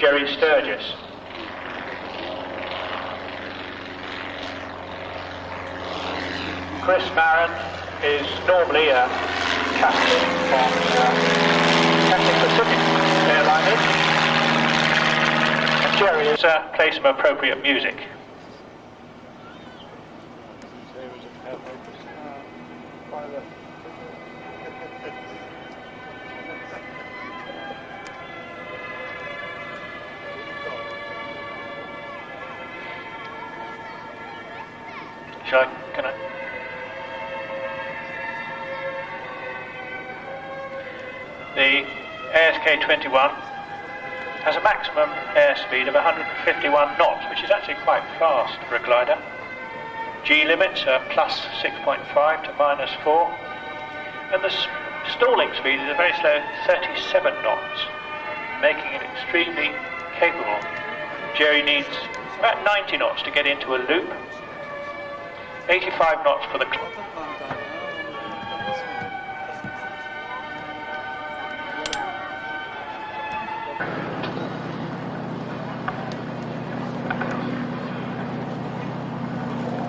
Jerry Sturgis. Chris Barron is normally a captain on Cathay Pacific Airliners, and Jerry has played some appropriate music. Can I? The ASK-21 has a maximum airspeed of 151 knots, which is actually quite fast for a glider. G limits are plus 6.5 to minus 4, and the stalling speed is a very slow 37 knots, making it extremely capable. Jerry needs about 90 knots to get into a loop, 85 knots for the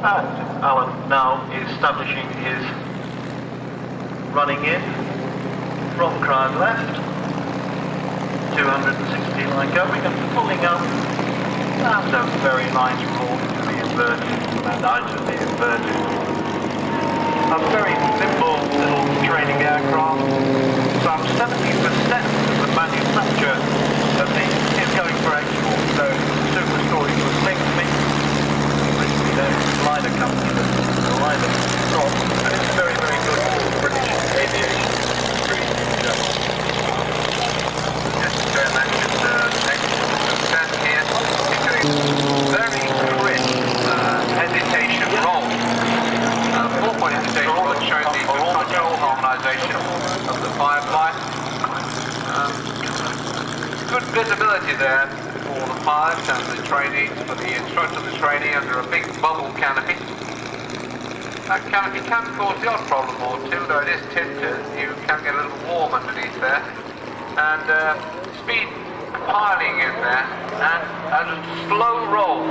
And Alan now is establishing his running in from crowd left, 260 line going and pulling up, and a very nice roll to the inverted and out of the inverted. A very nimble little training aircraft. Some 70% of the manufacture of these is going for export, so Super Story was linked to me. Glider company that glider from, and it's very, very good for British aviation. Just to mention excellent success here. He's doing very crisp hesitation roll. 4-point hesitation roll that shows the control harmonization of the Firefly. Good visibility there for the pilots and the trainees, for the instructor and the trainee under a big bubble canopy. That canopy can cause the odd problem or two, though it is tinted. You can get a little warm underneath there. And speed piling in there, and a slow roll,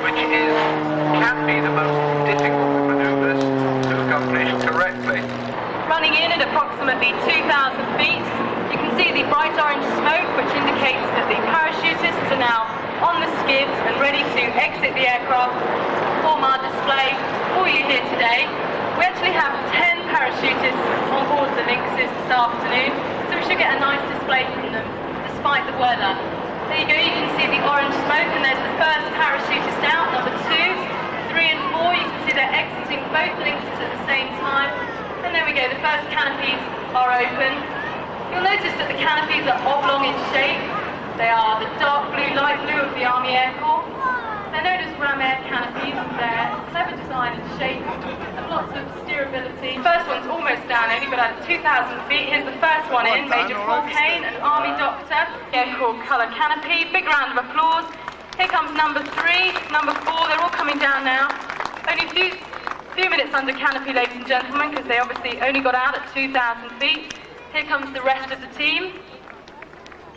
which can be the most difficult maneuvers to accomplish correctly. Running in at approximately 2,000 feet, you can see the bright orange smoke, which indicates that the parachutists are now on the skids and ready to exit the aircraft to perform our display for you here today. We actually have 10 parachutists on board the Lynxes this afternoon, so we should get a nice display from them, despite the weather. There you go, you can see the orange smoke, and there's the first parachutist out, number 2, 3 and 4. You can see they're exiting both Lynxes at the same time. And there we go, the first canopies are open. You'll notice that the canopies are oblong in shape. They are the dark blue, light blue of the Army Air Corps. They're known as ram air canopies. They're clever design and shape, and lots of steerability. The first one's almost down, only but at 2,000 feet. Here's the first one in, Major Paul Kane, an Army doctor. Air Corps colour canopy. Big round of applause. Here comes number 3, number 4. They're all coming down now. Only a few minutes under canopy, ladies and gentlemen, because they obviously only got out at 2,000 feet. Here comes the rest of the team.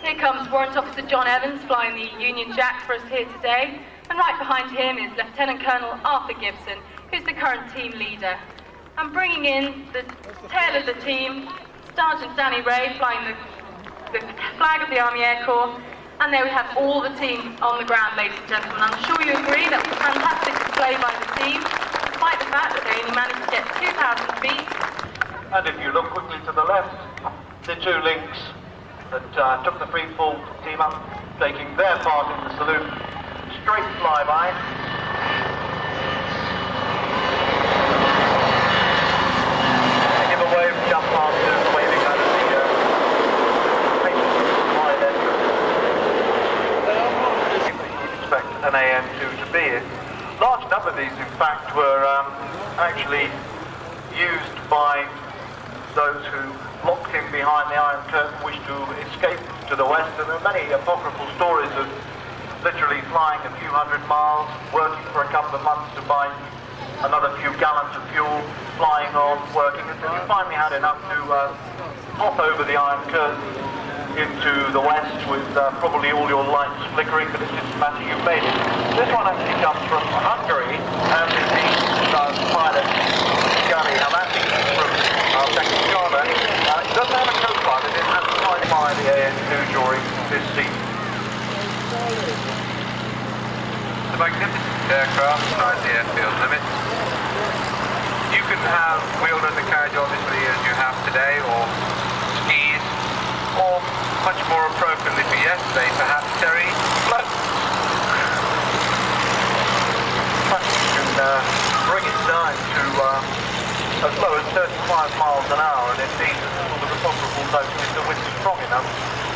Here comes Warrant Officer John Evans flying the Union Jack for us here today. And right behind him is Lieutenant Colonel Arthur Gibson, who's the current team leader. And bringing in the tail of the team, Sergeant Danny Ray flying the flag of the Army Air Corps. And there we have all the team on the ground, ladies and gentlemen. I'm sure you agree that was a fantastic display by the team, despite the fact that they only managed to get 2,000 feet. And if you look quickly to the left, the 2 Lynx that took the free fall team up, taking their part in the salute. Straight flyby. They give a wave, jump after, waving out of the patients of the wide entrance. You'd expect an AM2 to be in. Large number of these, in fact, were actually used by those who locked in behind the Iron Curtain, wished to escape to the west, and there are many apocryphal stories of literally flying a few hundred miles, working for a couple of months to buy another few gallons of fuel, flying on, working until you finally had enough to hop over the Iron Curtain into the west with probably all your lights flickering, but it didn't matter, you made it. This one actually comes from Hungary, and indeed pilot Gary Hamati from Teknikana. He doesn't have a co-pilot, it has to fly the AN2 during this season. The magnificent aircraft inside the airfield limits. You can have wheeled undercarriage obviously as you have today, or skis, or much more appropriately for yesterday perhaps, Terry, floats. You can bring it down to as low as 35 miles an hour, and indeed with a comparable note if the wind is strong enough.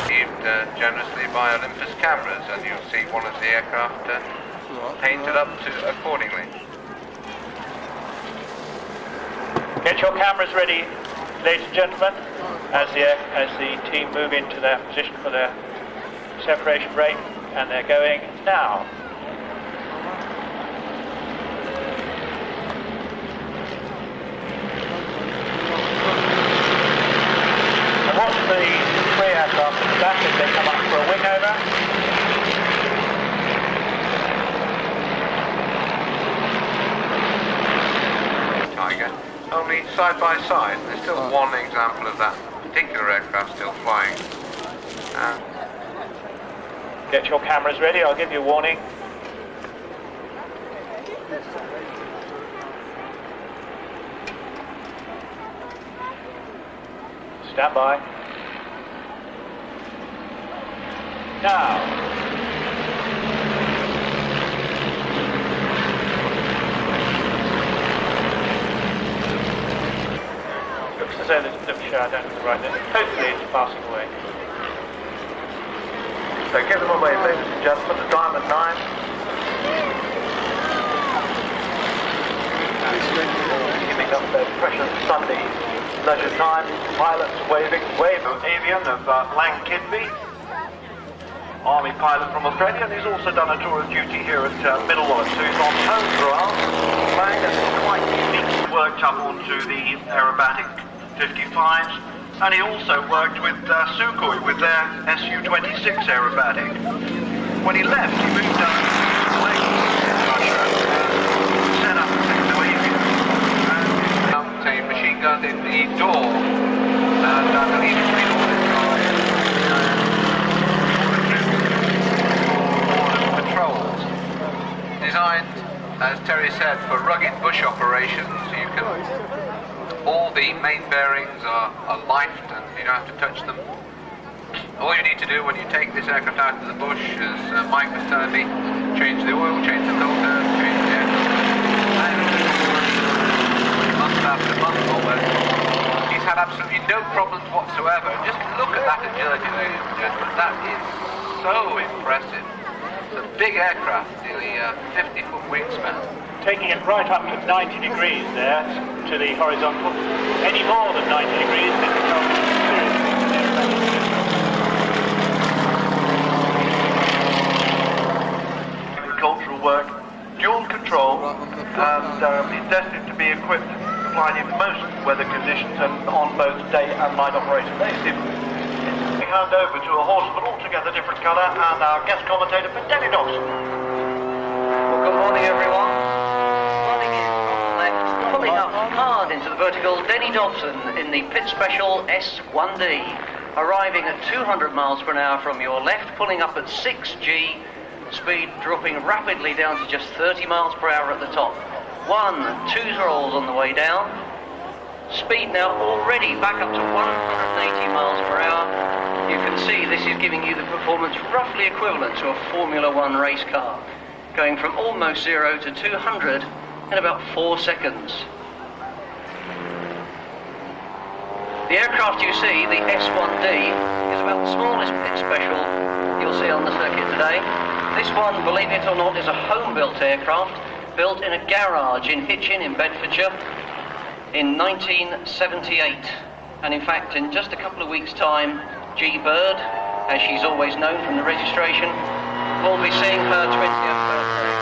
Received generously by Olympus cameras, and you'll see one of the aircraft painted up accordingly. Get your cameras ready, ladies and gentlemen, as the team move into their position for their separation break, and they're going now. And watch the three aircraft at the back as they come up for a wing over. Only side by side. There's still one example of that particular aircraft still flying. Get your cameras ready, I'll give you a warning. Stand by. Now. So there's a bit of a shower down to the right there. Hopefully it's passing away. So give them away, ladies and gentlemen, the Diamond 9. Giving up their precious Sunday leisure time. Pilots waving. Aviation of Lang Kidby, Army pilot from Australia, and he's also done a tour of duty here at Middle Wallop. So he's on home ground. Lang is quite unique. Worked up onto the Aerobatic 55s, and he also worked with Sukhoi with their Su-26 Aerobatic. When he left, he moved down to Russia and set up Aviation. A machine gun in the door, and I believe it's been ordered patrols. Designed, as Terry said, for rugged bush operations. You can. All the main bearings are lifed and you don't have to touch them. All you need to do when you take this aircraft out of the bush, as Mike was telling me, change the oil, change the filter, change the air. Month after month almost. He's had absolutely no problems whatsoever. Just look at that agility, ladies and gentlemen. That is so impressive. It's a big aircraft, nearly 50-foot wingspan. Taking it right up to 90 degrees there to the horizontal. Any more than 90 degrees, it becomes agricultural work, dual control, and is destined to be equipped to fly in most weather conditions and on both day and night operations. We hand over to a horse of an altogether different colour, and our guest commentator for Denny Dobson. Well, good morning, everyone. Running in on the left, pulling up hard into the vertical, Denny Dobson in the Pit Special S1D, arriving at 200 miles per hour from your left, pulling up at 6G, speed dropping rapidly down to just 30 miles per hour at the top. 1, 2 rolls on the way down. Speed now already back up to 180 miles per hour. You can see this is giving you the performance roughly equivalent to a Formula One race car, going from almost 0 to 200 in about 4 seconds. The aircraft you see, the S1D, is about the smallest Pit Special you'll see on the circuit today. This one, believe it or not, is a home-built aircraft, built in a garage in Hitchin in Bedfordshire in 1978. And in fact, in just a couple of weeks' time, G. Bird, as she's always known from the registration, will be seeing her 20th birthday.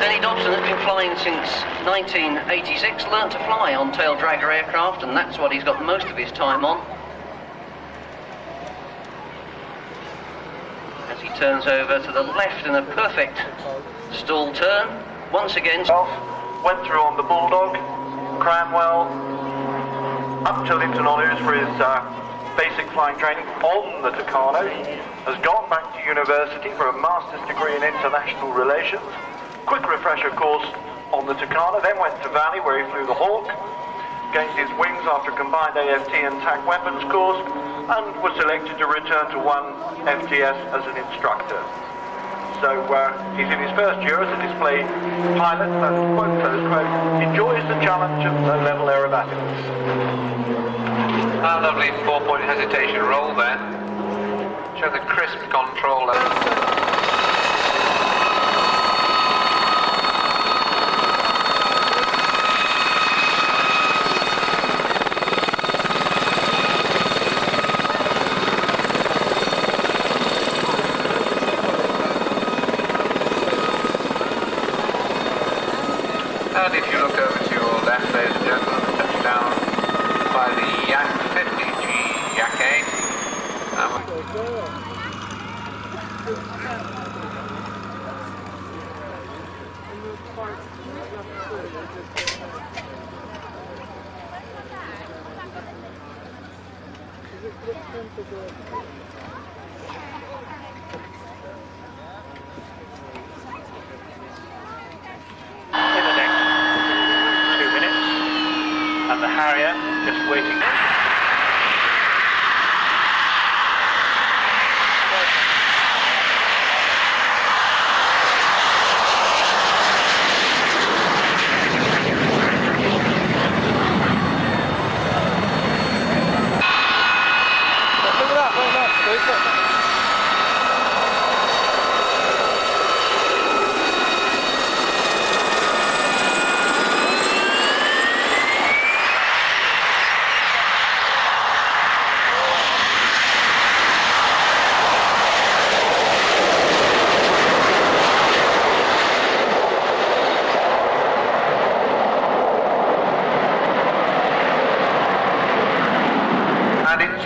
Denny Dobson has been flying since 1986, learnt to fly on tail dragger aircraft, and that's what he's got most of his time on. turns over to the left in a perfect stall turn. Once again, went through on the Bulldog, Cranwell, up to Linton Olives for his basic flying training on the Tucano, has gone back to university for a master's degree in international relations, quick refresher course on the Tucano, then went to Valley where he flew the Hawk, gained his wings after a combined AFT and TAC weapons course, and was selected to return to 1 FTS as an instructor. So he's in his first year as a display pilot and, quote, close quote, enjoys the challenge of low-level aerobatics. A lovely 4-point hesitation roll there. Show the crisp control level. And if you look over to your left, ladies and gentlemen, touchdown by the Yak 50G Yak 8. And the Harrier just waiting.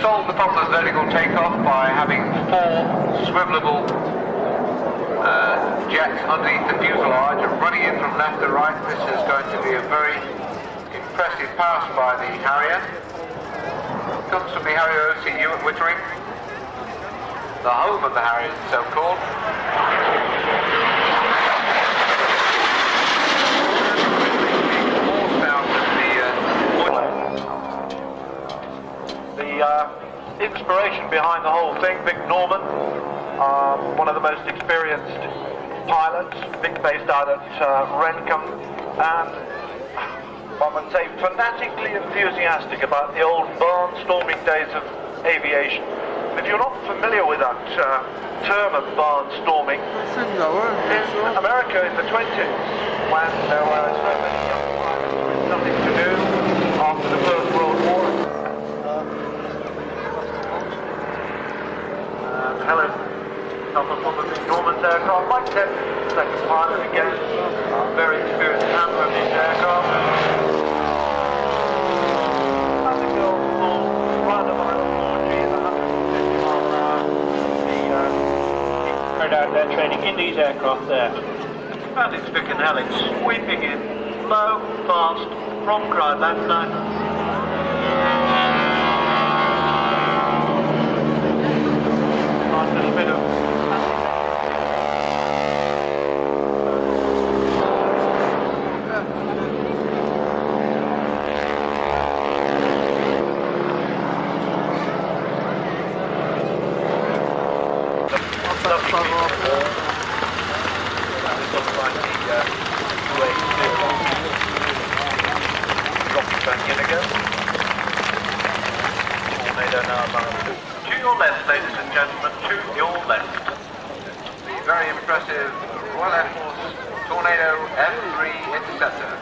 solved the problem of vertical takeoff by having 4 swivelable jets underneath the fuselage and running in from left to right. This is going to be a very impressive pass by the Harrier. Comes from the Harrier OCU at Wittering, the home of the Harriers, so-called. The inspiration behind the whole thing, Vic Norman, one of the most experienced pilots, Vic based out at Rencombe, and one would say fanatically enthusiastic about the old barnstorming days of aviation. And if you're not familiar with that term of barnstorming, in America in the 20s, when there were so many young pilots with nothing to do after the First World War, Helen up on the Vic Norman's aircraft, Mike Tett, second pilot again, very experienced handler of these aircraft. And the girls all right about 4G at 150 miles an hour. Carried out their training in these aircraft there. And it's Vic and Helen sweeping in, low, fast, from ground left side. A bit of to your left, ladies and gentlemen, to your left. The very impressive Royal Air Force Tornado F3 Interceptor.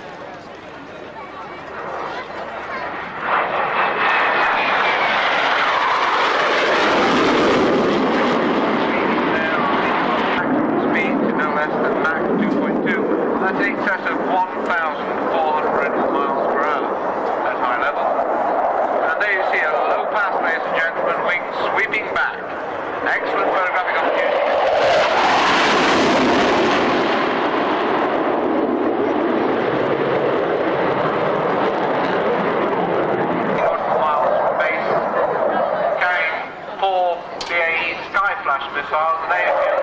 Speed to no less than Mach 2.2. That's in excess of 1,400 miles per hour at high level. And there you see a low pass, ladies and gentlemen, wings sweeping back. Excellent photographic opportunity. flash missiles and Aviation.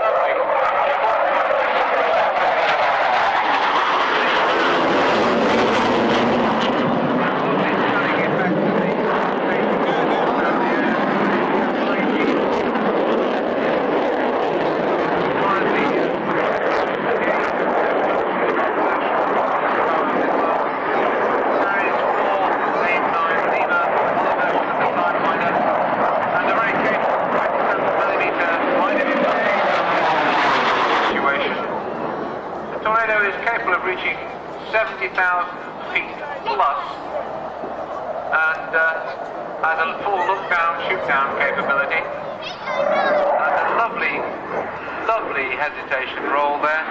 Reaching 70,000 feet plus and has a full look-down, shoot-down capability and a lovely hesitation roll there.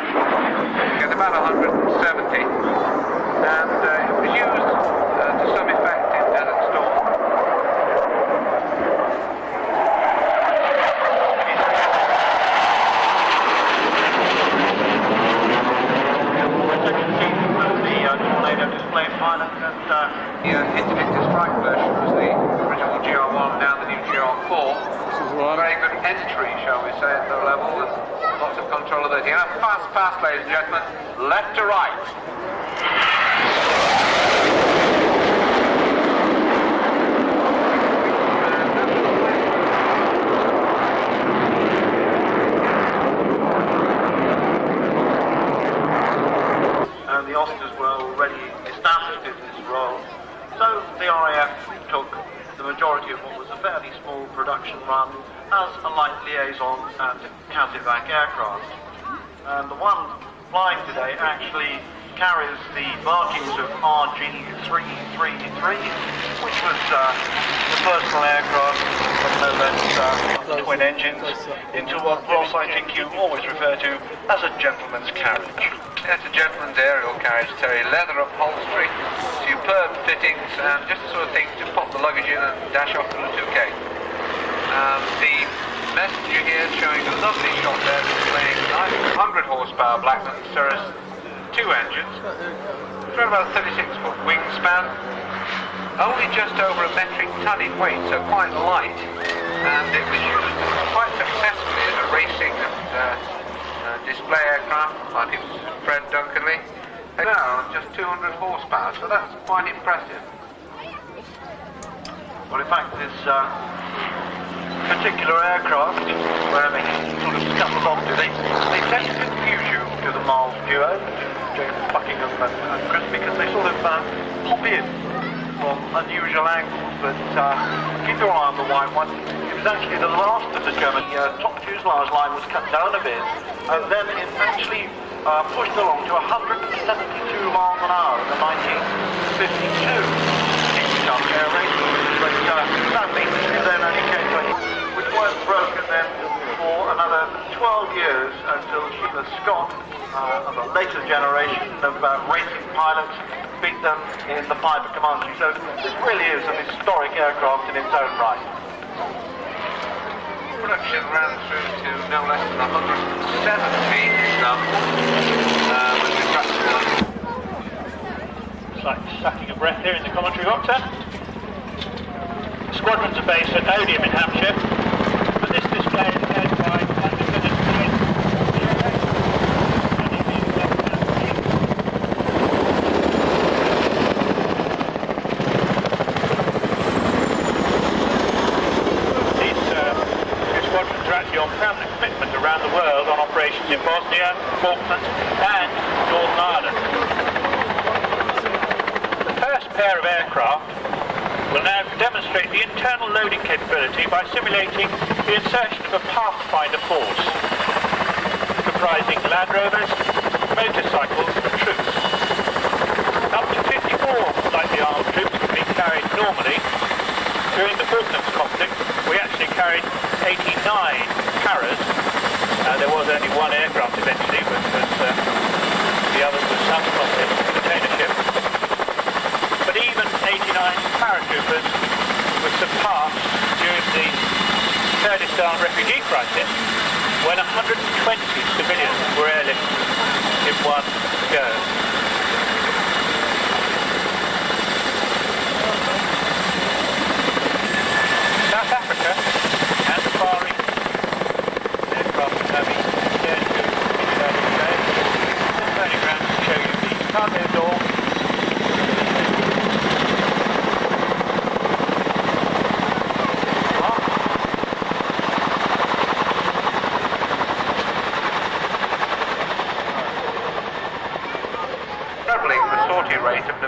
Get about 170 and it was used to some effect in Desert Storm. Pilot and the Interdictor Strike version was the original GR1, now the new GR4. Very good entry, shall we say, at the level, with lots of controllability. And a fast pass, ladies and gentlemen, left to right. and the Oscars were already established in this role. So the RAF took the majority of what was a fairly small production run as a light liaison and counter-evac aircraft. And the one flying today actually carries the markings of RG-333, which was the personal aircraft with no less twin engines into what Ross ITQ always refer to as a gentleman's carriage. That's a gentleman's aerial carriage, Terry. Leather upholstery, superb fittings, and just the sort of thing to pop the luggage in and dash off to the 2K. The messenger here showing a lovely shot there displaying 900 horsepower Blackman Cirrus 2 engines. It's around about a 36-foot wingspan, only just over a metric ton in weight, so quite light, and it was used quite successfully as a racing and display aircraft by people's Fred Duncanley. Now, just 200 horsepower, so that's quite impressive. Well, in fact, this particular aircraft, where they sort of scuttled off to, they tend to confuse you to the Miles duo, James Buckingham and Chris, because they sort of pop in from unusual angles, but keep your eye on the white one. It was actually the last of the German top fuselage line was cut down a bit, and then it actually pushed along to 172 miles an hour in the 1952 Kingstown air race, but sadly it then only came to which weren't broken then for another 12 years until Sheila Scott, of a later generation of racing pilots, beat them in the Piper Comanche. So this really is an historic aircraft in its own right. Production ran through to no less than 170 It's like sucking a breath here in the commentary box. Squadrons are based at Odium in Hampshire, and this display is led by on permanent commitment around the world on operations in Bosnia, Falklands and Northern Ireland. The first pair of aircraft will now demonstrate the internal loading capability by simulating the insertion of a pathfinder force comprising Land Rovers, motorcycles and troops. Up to 54 lightly armed troops can be carried normally. During the Falklands conflict, we actually carried 89 Paras. There was only one aircraft eventually, but the other was some conflict container ship. But even 89 paratroopers were surpassed during the Kurdistan refugee crisis, when 120 civilians were airlifted in one go. South Africa and the Far East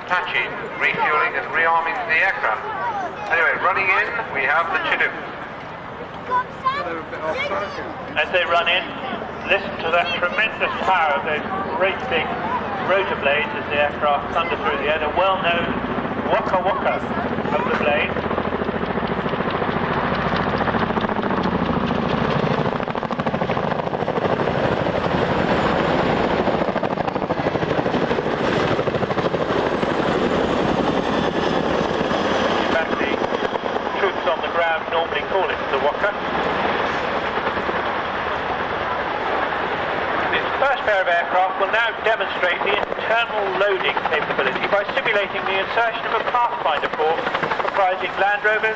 patching, refueling and rearming the aircraft. Anyway, running in, we have the Chinook. As they run in, listen to that tremendous power of those great big rotor blades as the aircraft thunder through the air. The well-known waka waka of the blade. In fact, the troops on the ground normally call it the waka. First pair of aircraft will now demonstrate the internal loading capability by simulating the insertion of a pathfinder force comprising Land Rovers,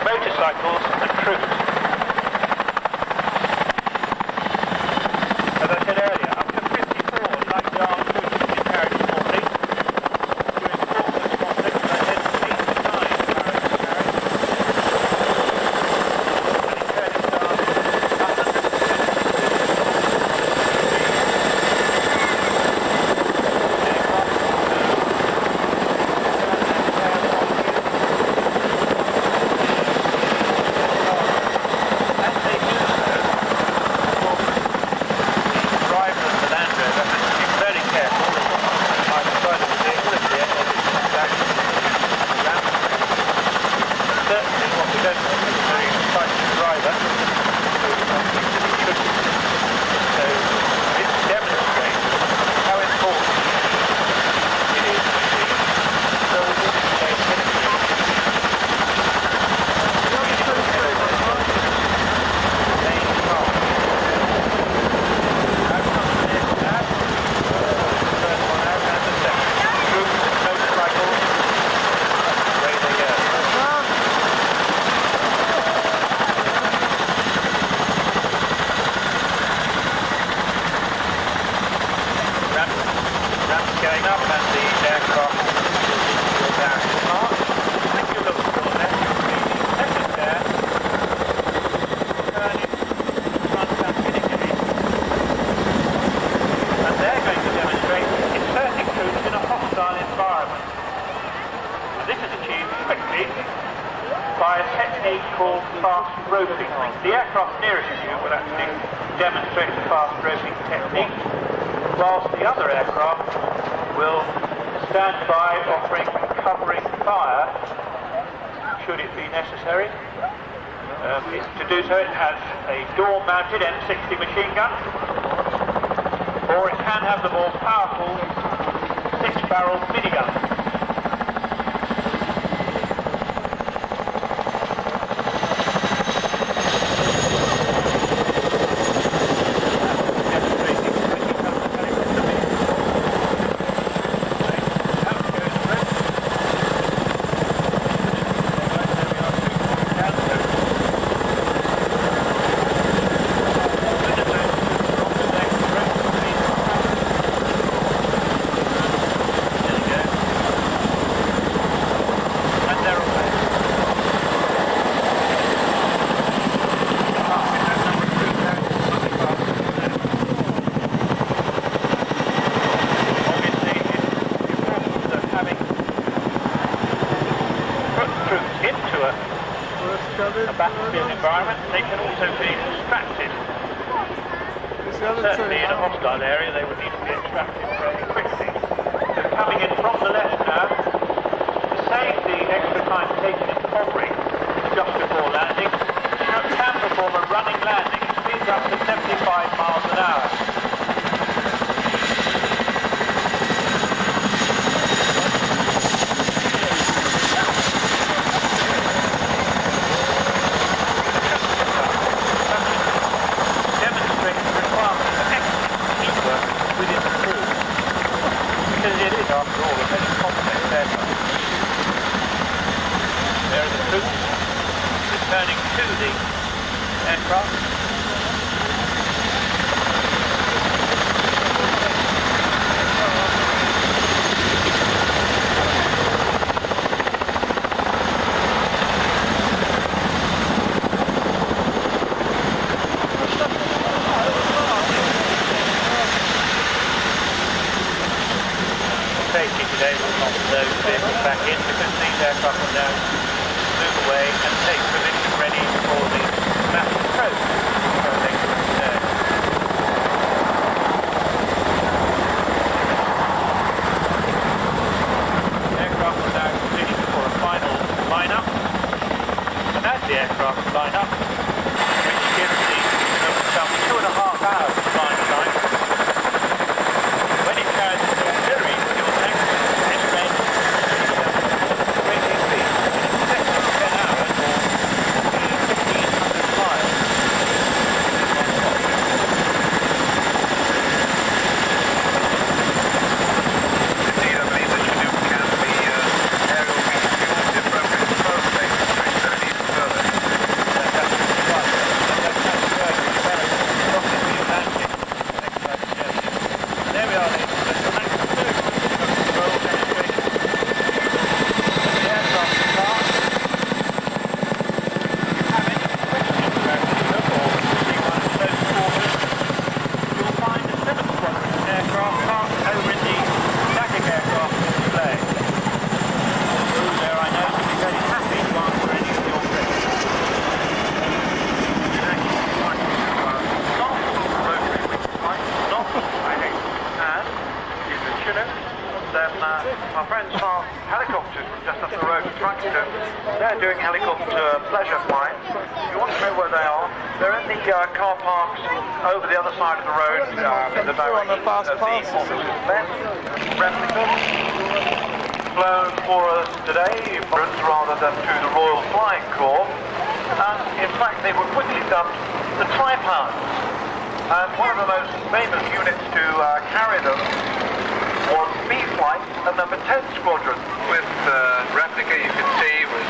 motorcycles and troops. As I said earlier, up to 54 lightly armed troops will be carried remotely. During Falklands conflict, I had 8 to 9 carried. And in Kurdistan, 100. By a technique called fast roping. The aircraft nearest to you will actually demonstrate the fast roping technique, whilst the other aircraft will stand by offering covering fire should it be necessary. To do so it has a door-mounted M60 machine gun, or it can have the more powerful 6-barrel minigun. Battlefield environment, they can also be extracted. Certainly in a hostile area they would need to be extracted very quickly. So coming in from the left now, to save the extra time taken in hovering just before landing, Chinook can perform a running landing. It speeds up to 75 miles an hour. After all, a very complex aircraft. There are the troops returning to the aircraft. Safety today will not load If you want to know where they are, they're in the car parks over the other side of the road, in the direction of the opposite left. Replicas flown for us today, rather than to the Royal Flying Corps. And in fact, they were quickly dubbed the Tripounds. And one of the most famous units to carry them was B-Flight, the number 10 Squadron. With replica, you can see, was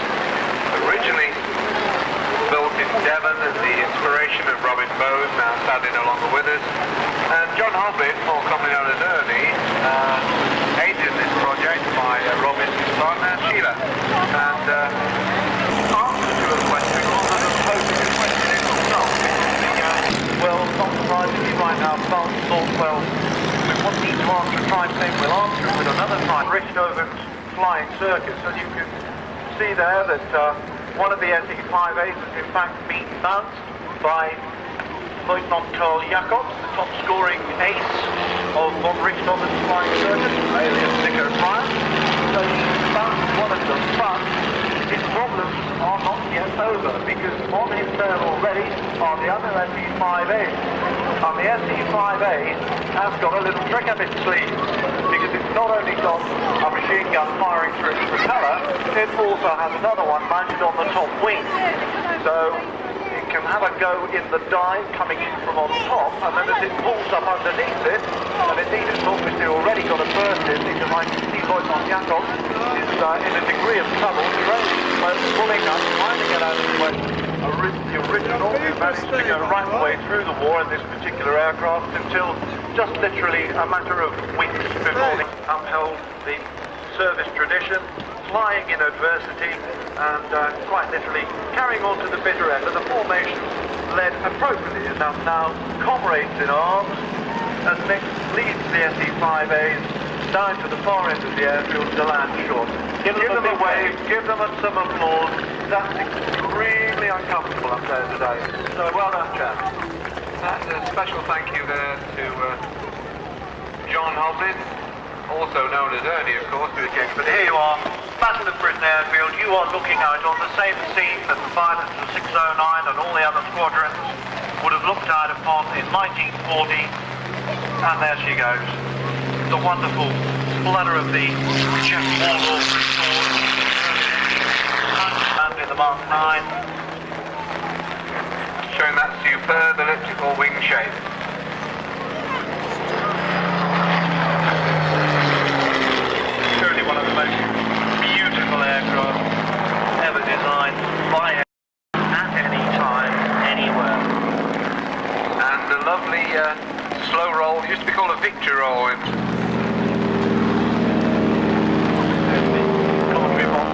originally built in Devon as the inspiration of Robin Bowes, now sadly no longer with us. And John Hobbit, more commonly known as Ernie, aided in this project by Robin's partner Sheila. And Answer to a question rather than posing a question in itself. Well, not surprisingly right now, France thought, well, we wouldn't need to answer a time thing, we'll answer it with another time. Richtoven's flying circus, and you can see there that one of the SE-5As has in fact been bounced by Lieutenant Karl Jacobs, the top scoring ace of von Richthofen's flying circus, alias Nico Pryor. So he's bounced one of them, but his problems are not yet over, because on his tail already are the other SE-5As. And the SE-5A has got a little trick up its sleeve, because it's not only got a machine gun firing through its propeller, it also has another one mounted on the top wing. So it can have a go in the dive coming in from on top, and then as it pulls up underneath it, and indeed it's obviously already got a burst in, because I can see Lieutenant Jakob is in a degree of trouble, pulling up, trying to get out of the way. The original managed to go right the way through the war in this particular aircraft until just literally a matter of weeks before they upheld the service tradition, flying in adversity, and quite literally carrying on to the bitter end. And the formation led appropriately enough now comrades in arms, as Nick leads the SE-5As down to the far end of the airfield to land short. Give them a wave, give them some applause. That's extremely uncomfortable up there today. So well done, chaps. and a special thank you there to John Hoblin, also known as Ernie, of course. But here you are, Battle of Britain Airfield. You are looking out on the same scene that the pilots of 609 and all the other squadrons would have looked out upon in 1940. And there she goes. The wonderful splutter of the Jeff Wallop restored and in the Mark 9. Showing that superb elliptical wing shape. Surely one of the most beautiful aircraft ever designed by at any time, anywhere. And a lovely slow roll, used to be called a victory roll. Commentary box.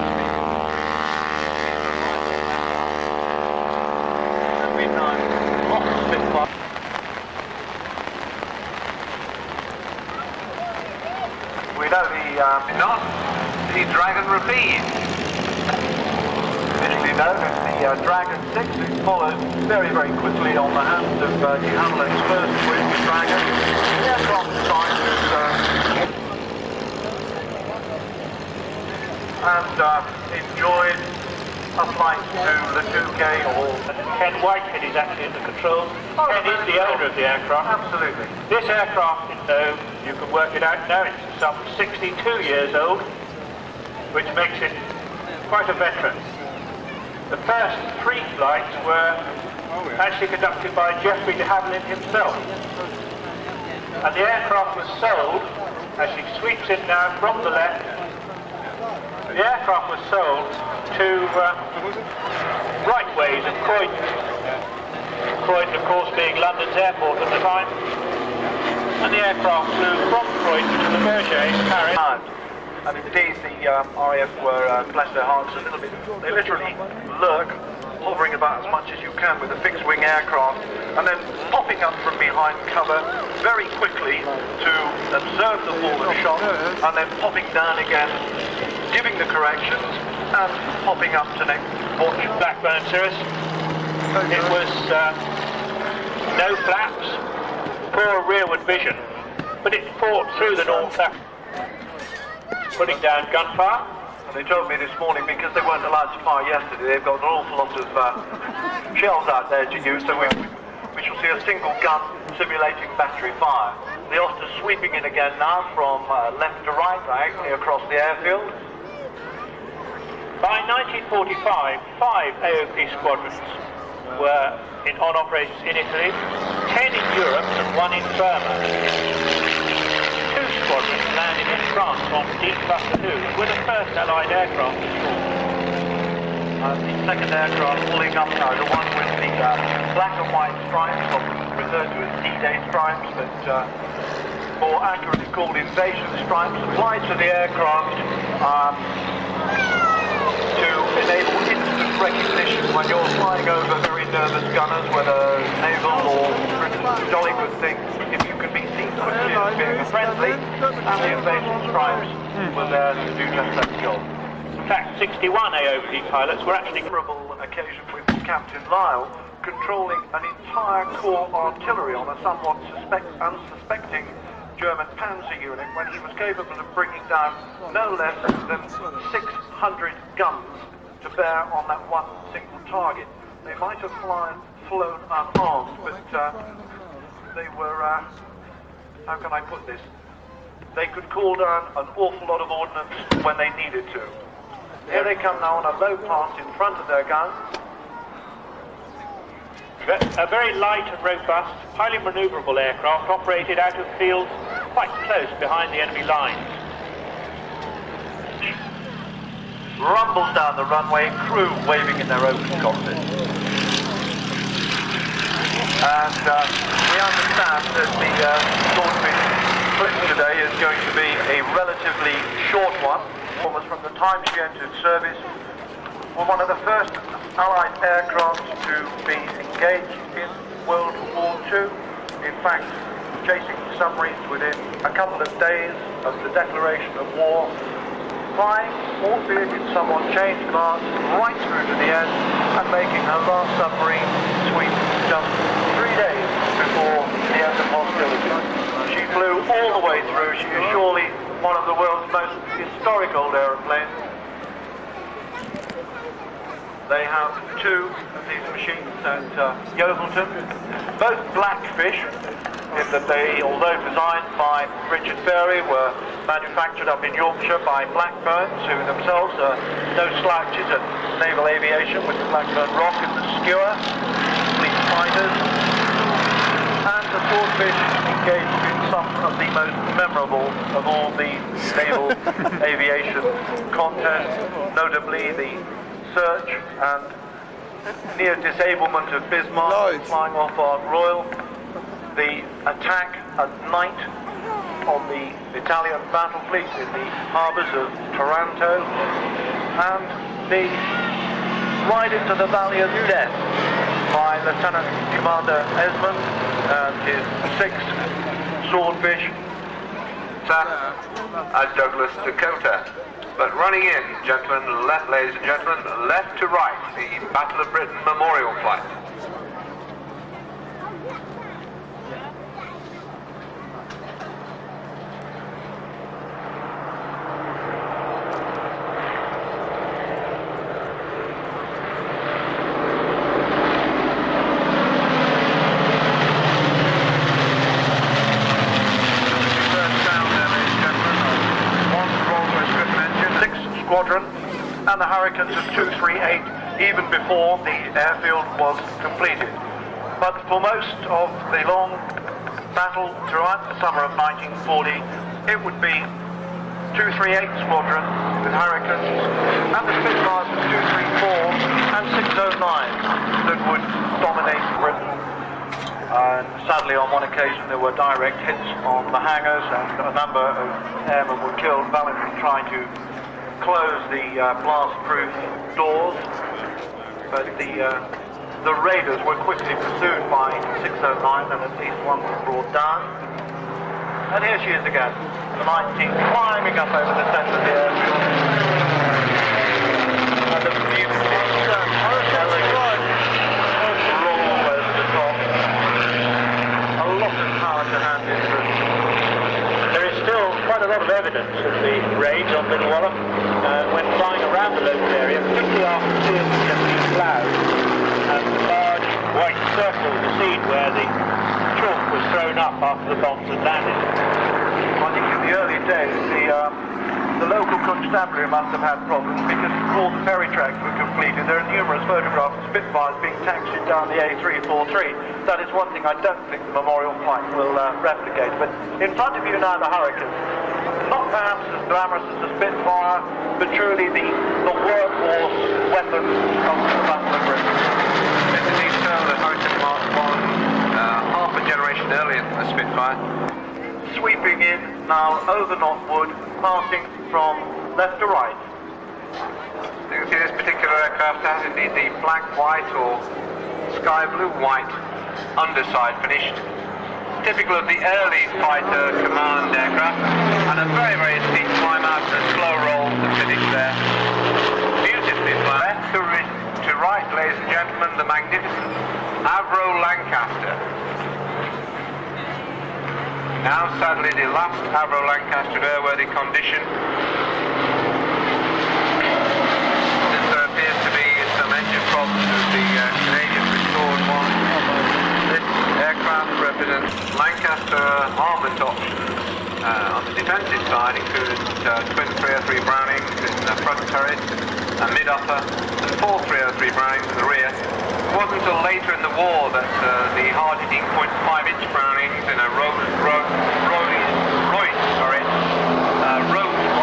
Every time, off the Spitfire. We know Not the Dragon Rapide. initially known as the Dragon 6, it followed very, very quickly on the hands of de Havilland's first British Dragon. The aircraft designed and enjoyed a flight to the 2K or... Ken Whitehead is actually at the controls. Ken is the owner of the aircraft. Absolutely. This aircraft, you can work it out now, it's some 62 years old, which makes it quite a veteran. The first 3 flights were actually conducted by Geoffrey de Havilland himself. And the aircraft was sold, as she sweeps in now from the left, the aircraft was sold to Rightways of Croydon. Croydon, of course, being London's airport at the time. And the aircraft flew from Croydon to the Bergers, Paris. And indeed, the RAF were, bless their hearts, a little bit, they literally lurk, hovering about as much as you can with a fixed-wing aircraft, and then popping up from behind cover very quickly to observe the fallen shot, and then popping down again, giving the corrections, and popping up to next watch. Blackburn Cirrus. It was no flaps, poor rearward vision, but it fought through the North Africa, putting down gunfire. They told me this morning because they weren't allowed to fire yesterday, they've got an awful lot of shells out there to use, so we shall see a single gun simulating battery fire. The Oster's sweeping in again now from left to right, diagonally across the airfield. By 1945, 5 AOP squadrons were on operations in Italy, 10 in Europe and 1 in Burma. 2 squadrons landed in France on Deep Cluster 2 were the first Allied aircraft installed. The second aircraft pulling up now, the one with the black and white stripes, often referred to as D-Day stripes, but more accurately called invasion stripes, applied to the aircraft to enable instant recognition when you're flying over very nervous gunners, whether naval or British, jolly good things. If you can be seen quickly as being friendly, and the invasion stripes were there to do just that job. In fact, 61 AOP pilots were actually Memorable occasion with Captain Lyle controlling an entire corps artillery on a somewhat unsuspecting German panzer unit when he was capable of bringing down no less than 600 guns to bear on that one single target. They might have flown unarmed, but they were, how can I put this? They could call down an awful lot of ordnance when they needed to. Here they come now on a low pass in front of their guns. a very light and robust, highly manoeuvrable aircraft operated out of fields quite close behind the enemy lines. Rumbles down the runway, crew waving in their open cockpit. And we understand that the Swordfish trip today is going to be a relatively short one, almost from the time she entered service. We're one of the first Allied aircraft to be engaged in World War II. In fact, chasing submarines within a couple of days of the declaration of war, flying, albeit in somewhat changed class, right through to the end, and making her last submarine sweep just 3 days before the end of hostilities. She flew all the way through. She is surely one of the world's most historic old aeroplanes. They have 2 of these machines at Yeovilton, both Blackfish, in that they, although designed by Richard Berry, were manufactured up in Yorkshire by Blackburns, who themselves are no slouches at naval aviation, with the Blackburn Rock and the Skewer, fleet fighters, and the Swordfish engaged in some of the most memorable of all the naval aviation contests, notably the search and near disablement of Bismarck, flying off Ark Royal, the attack at night on the Italian battle fleet in the harbours of Taranto, and the ride into the Valley of Death by Lieutenant Commander Esmond and his 6th Swordfish at Douglas, Dakota. But running in, gentlemen, ladies and gentlemen, left to right, the Battle of Britain Memorial Flight. Squadron and the Hurricanes of 238 even before the airfield was completed. But for most of the long battle throughout the summer of 1940, it would be 238 Squadron with Hurricanes and the Spitfires of 234 and 609 that would dominate Britain. And sadly, on one occasion there were direct hits on the hangars and a number of airmen were killed valiantly trying to close the blast-proof doors, but the raiders were quickly pursued by 609 and at least one was brought down. And here she is again, the 19 climbing up over the centre of the airfield. And the beautiful roll over the top. A lot of power to hand into it. There is still quite a lot lot of evidence of the raids on Little Wallop when flying around the local area, particularly after seeing the clouds and the large white circles are seen where the chalk was thrown up after the bombs had landed. I think in the early days, the local constabulary must have had problems because before the ferry tracks were completed, there are numerous photographs of Spitfires being taxied down the A343. That is one thing I don't think the memorial flight will replicate. But in front of you now, the Hurricane. Not perhaps as glamorous as the Spitfire, but truly the workhorse weapon of the Battle of Britain. Indeed, so the Hurricane Mark I, half a generation earlier than the Spitfire. Sweeping in now over Knockwood, passing from left to right. You can see this particular aircraft has indeed the black, white or sky blue white underside finished. Typical of the early fighter command aircraft, and a very, very steep climb out and a slow roll to finish there. Beautifully flat. Left to right, ladies and gentlemen, the magnificent Avro Lancaster. Now, sadly, the last Avro Lancaster airworthy condition. Since there appears to be some engine problems with the Canadian restored one, this aircraft represents Lancaster armament options. On the defensive side included twin 303 Brownings in the front turret, a mid-upper, and four 303 Brownings in the rear. It wasn't until later in the war that the hard-hitting .5-inch Brownings in a Rose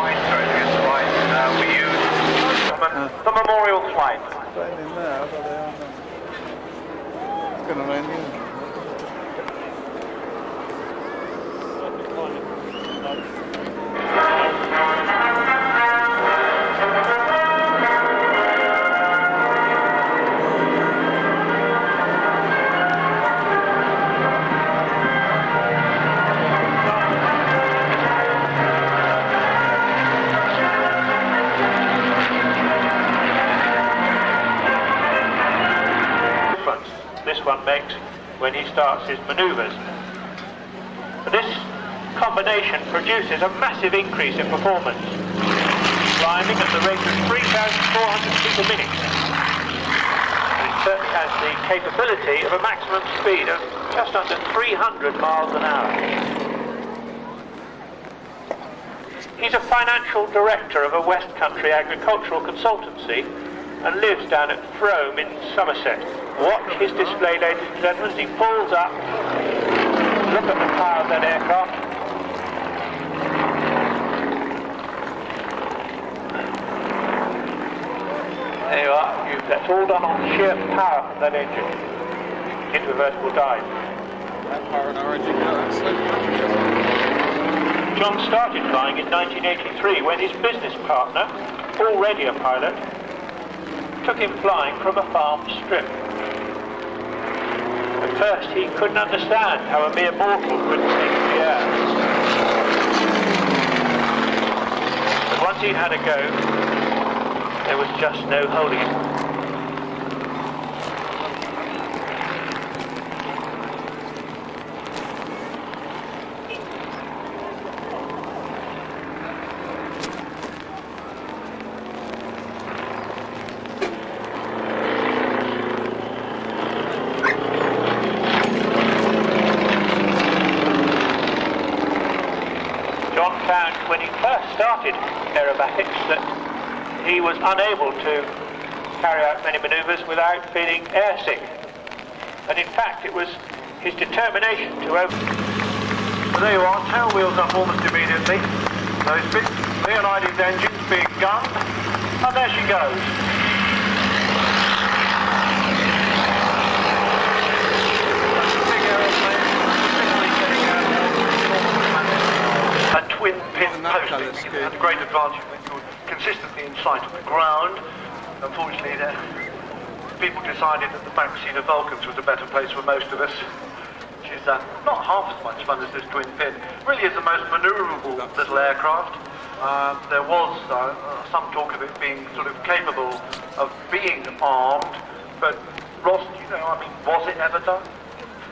White turret against the right were used. The memorial flight. Makes when he starts his manoeuvres. This combination produces a massive increase in performance, climbing at the rate of 3,400 feet a minute. It certainly has the capability of a maximum speed of just under 300 miles an hour. He's a financial director of a West Country agricultural consultancy and lives down at Frome in Somerset. Watch his display, ladies and gentlemen, as he pulls up. Look at the power of that aircraft. There you are. That's all done on sheer power from that engine into a vertical dive. John started flying in 1983 when his business partner, already a pilot, took him flying from a farm strip. At first he couldn't understand how a mere mortal could take the air. But once he'd had a go, there was just no holding him. When he first started aerobatics that he was unable to carry out many manoeuvres without feeling airsick. And in fact it was his determination to open. So there you are, tail wheels up almost immediately. Those bits, Leonidas engines being gunned, and there she goes. A twin pin posting had a great advantage that you were consistently in sight of the ground. Unfortunately, people decided that the back seat of Vulcans was a better place for most of us, which is not half as much fun as this twin pin. Really is the most manoeuvrable little aircraft. There was some talk of it being sort of capable of being armed, but Ross, was it ever done?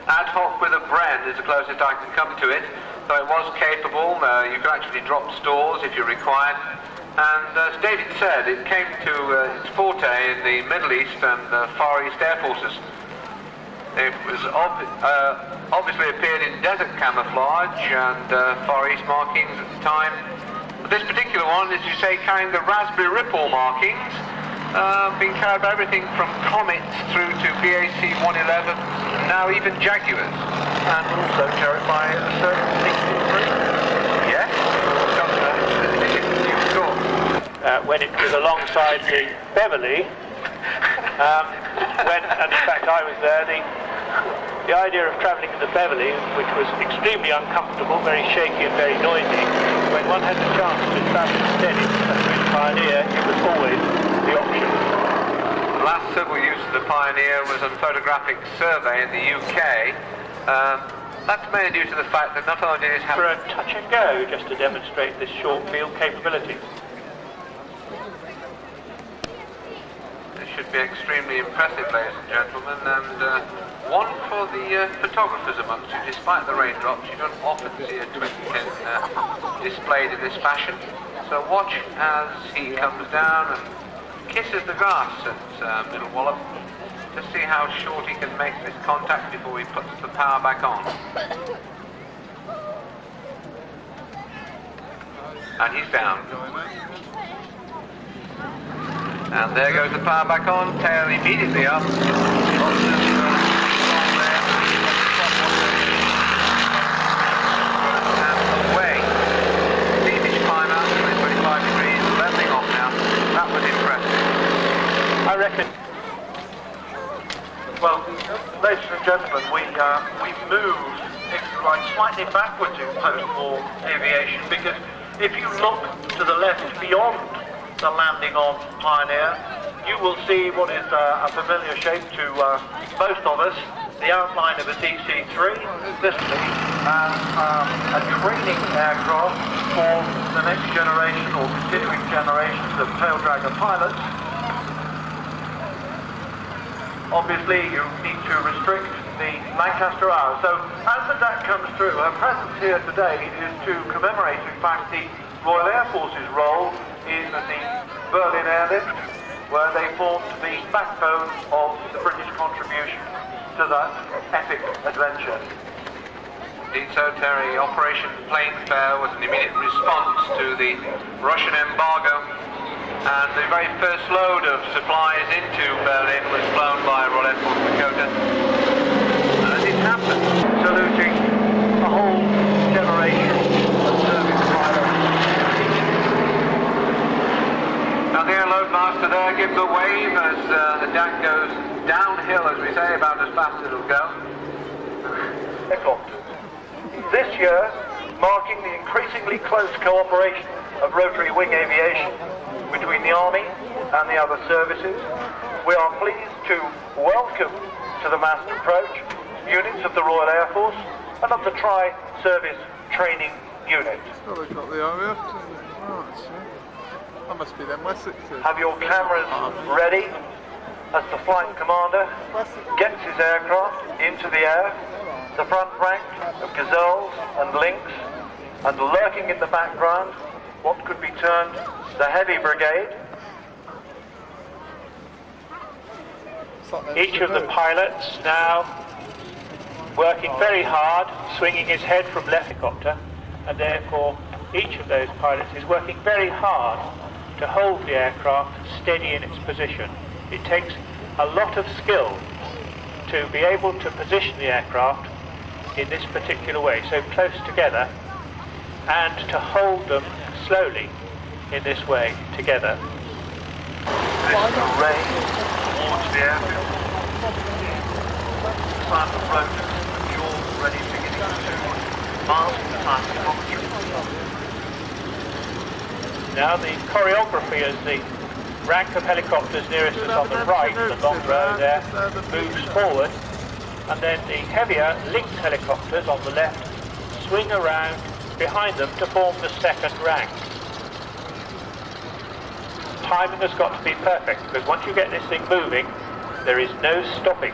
Ad hoc with a brand is the closest I can come to it. So it was capable. You could actually drop stores if you required. And as David said, it came to its forte in the Middle East and Far East Air Forces. It was obviously appeared in desert camouflage and Far East markings at the time. But this particular one, as you say, carrying the Raspberry Ripple markings, being carried by everything from Comets through to BAC 111, and now even Jaguars. And also carried by a certain 63. Yes, when it was alongside the Beverly, and in fact I was there, the idea of travelling in the Beverly, which was extremely uncomfortable, very shaky and very noisy, when one had the chance to travel instead in Pioneer, it was always the option. The last civil use of the Pioneer was on photographic survey in the UK. That's mainly due to the fact that not only did it have for a touch and go, just to demonstrate this short field capability. Should be extremely impressive, ladies and gentlemen, and one for the photographers amongst you. Despite the raindrops, you don't often see a twin pin displayed in this fashion. So watch as he comes down and kisses the grass at Middle Wallop to see how short he can make this contact before he puts the power back on. And he's down. And there goes the power back on, tail immediately up. And away. Steamish climb out, 25 degrees, leveling off now. That was impressive. I reckon. Well, ladies and gentlemen, we've moved, if you like, slightly backwards in post-war aviation, because if you look to the left beyond the landing on Pioneer, you will see what is a familiar shape to most of us, the outline of a DC-3. This will be a training aircraft for the next generation or continuing generations of tail dragger pilots. Obviously, you need to restrict the Lancaster hour. So as the DAC comes through, her presence here today is to commemorate, in fact, the Royal Air Force's role in the Berlin Airlift, where they formed the backbone of the British contribution to that epic adventure. Indeed so, Terry. Operation Planefair was an immediate response to the Russian embargo, and the very first load of supplies into Berlin was flown by Royal Air Force Dakota. And as it happened, Saluting a whole generation of service pilots. now the airload master there gives a wave as the DAC goes downhill, as we say, about as fast as it'll go. This year, marking the increasingly close cooperation of rotary wing aviation between the Army and the other services, we are pleased to welcome to the mast approach units of the Royal Air Force and of the Tri-Service Training Unit. Oh, they've got the Aviation. Oh, that's that must be them Wessexes. Have your cameras ready as the flight commander gets his aircraft into the air. The front rank of Gazelles and Lynx, and lurking in the background, what could be termed the Heavy Brigade. Each of the pilots now working very hard, swinging his head from left helicopter, and therefore each of those pilots is working very hard to hold the aircraft steady in its position. It takes a lot of skill to be able to position the aircraft in this particular way, so close together, and to hold them slowly in this way together. This is the rain towards the airfield. Time approach, and you're ready beginning to mask the time commentary. Now the choreography as the rank of helicopters nearest us on the right, the long row there, moves forward, and then the heavier Lynx helicopters on the left swing around behind them to form the second rank. Timing has got to be perfect, because once you get this thing moving, there is no stopping.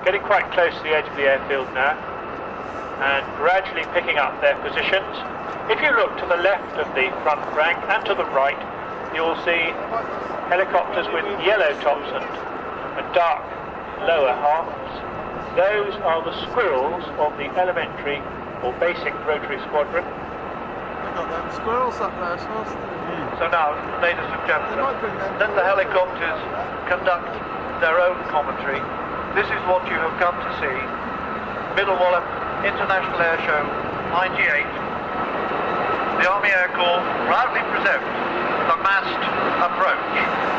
getting quite close to the edge of the airfield now and gradually picking up their positions. If you look to the left of the front rank and to the right, you'll see helicopters with yellow tops and dark lower halves. Those are the squirrels of the elementary or basic rotary squadron. They've got them squirrels up there, So now, ladies and gentlemen, let the helicopters conduct their own commentary. This is what you have come to see. Middle Wallop International Airshow 98. The Army Air Corps proudly present the massed approach.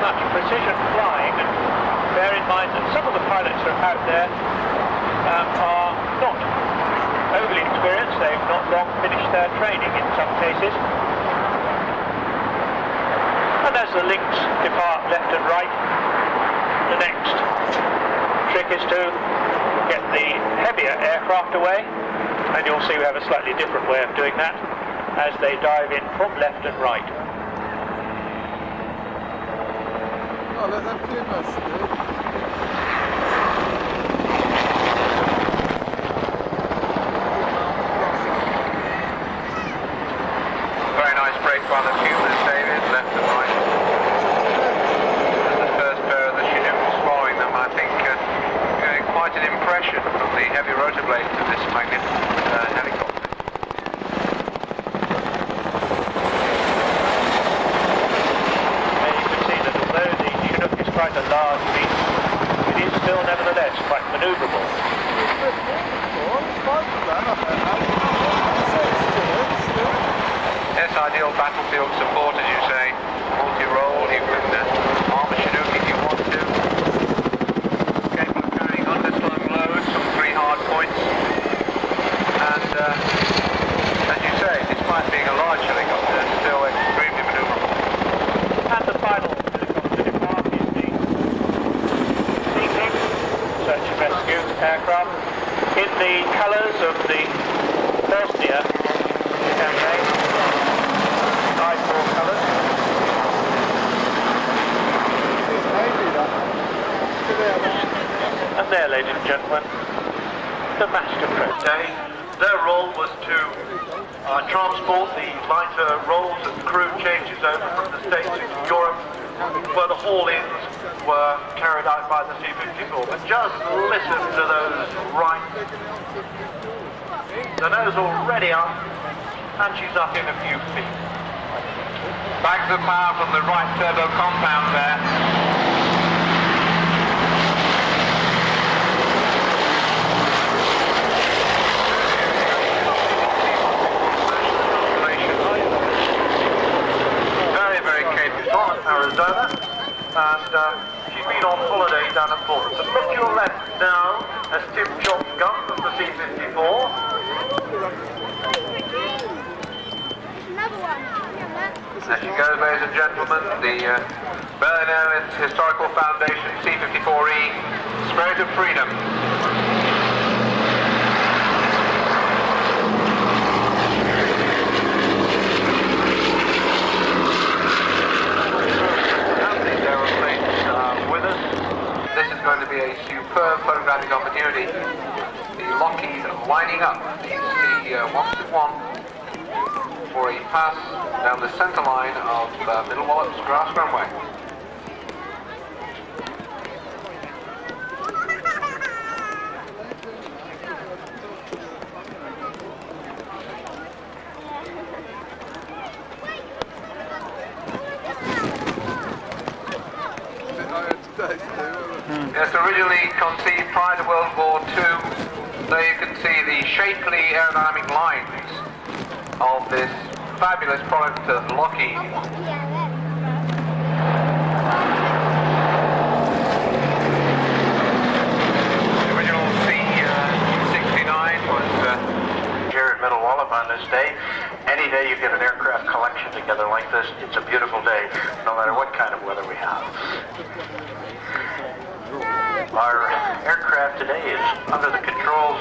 much precision flying, and bear in mind that some of the pilots who are out there are not overly experienced. They've not long finished their training in some cases. And as the links depart left and right, the next trick is to get the heavier aircraft away, and you'll see we have a slightly different way of doing that as they dive in from left and right. Oh, let them do most of it. Very nice break by the tubers, David, left and right. And the first pair of the Chinooks following them, I think, getting quite an impression from the heavy rotor blades of this magnificent helicopter. And you can see that although the Chinook is quite a large beast, it is still nevertheless quite manoeuvrable. Yes, ideal battlefield support, as you say. Multi-role, you can arm a Chinook if you want to. Capable of carrying underslung loads from 3 hard points. And, as you say, despite being a large helicopter, it's still extremely manoeuvrable. And the final helicopter depart is the Sea-King search and rescue aircraft in the colours of the Bosnia campaign. I-4 colours. And there, ladies and gentlemen, the master press. Their role was to transport the lighter rolls and crew changes over from the States into Europe, where the haul-ins were carried out by the C-54. But just listen to those right. The nose already up, and she's up in a few feet. Bags of power from the right turbo compound there. Arizona, and she's been on holiday down at Florida. So look to your left now as Tim Chop's gun from the C-54. There she goes, ladies and gentlemen, the Berlin Historical Foundation C-54E Spirit of Freedom. This is going to be a superb photographic opportunity. The Lockheed lining up the C-121 for a pass down the centre line of Middle Wallop's grass runway. Yes, originally conceived prior to World War II, there you can see the shapely aerodynamic lines of this fabulous product of Lockheed. The original C-69 was Here at Middle Wallop on this day. Any day you get an aircraft collection together like this, it's a beautiful day, no matter what kind of weather we have. Our aircraft today is under the controls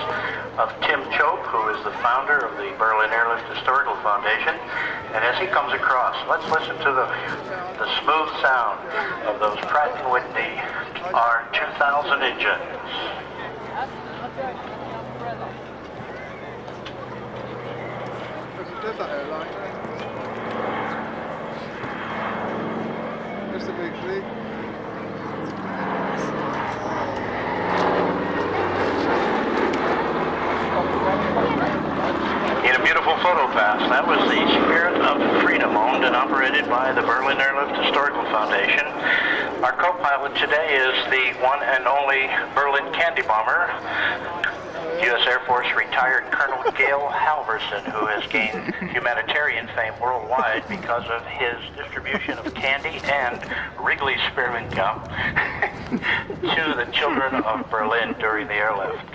of Tim Chope, who is the founder of the Berlin Airlift Historical Foundation. And as he comes across, let's listen to the smooth sound of those Pratt & Whitney R2000 engines. Just a big fleet. In a beautiful photo pass, that was the Spirit of Freedom, owned and operated by the Berlin Airlift Historical Foundation. Our co-pilot today is the one and only Berlin Candy Bomber, U.S. Air Force retired Colonel Gale Halverson, who has gained humanitarian fame worldwide because of his distribution of candy and Wrigley's Spearmint Gum to the children of Berlin during the airlift.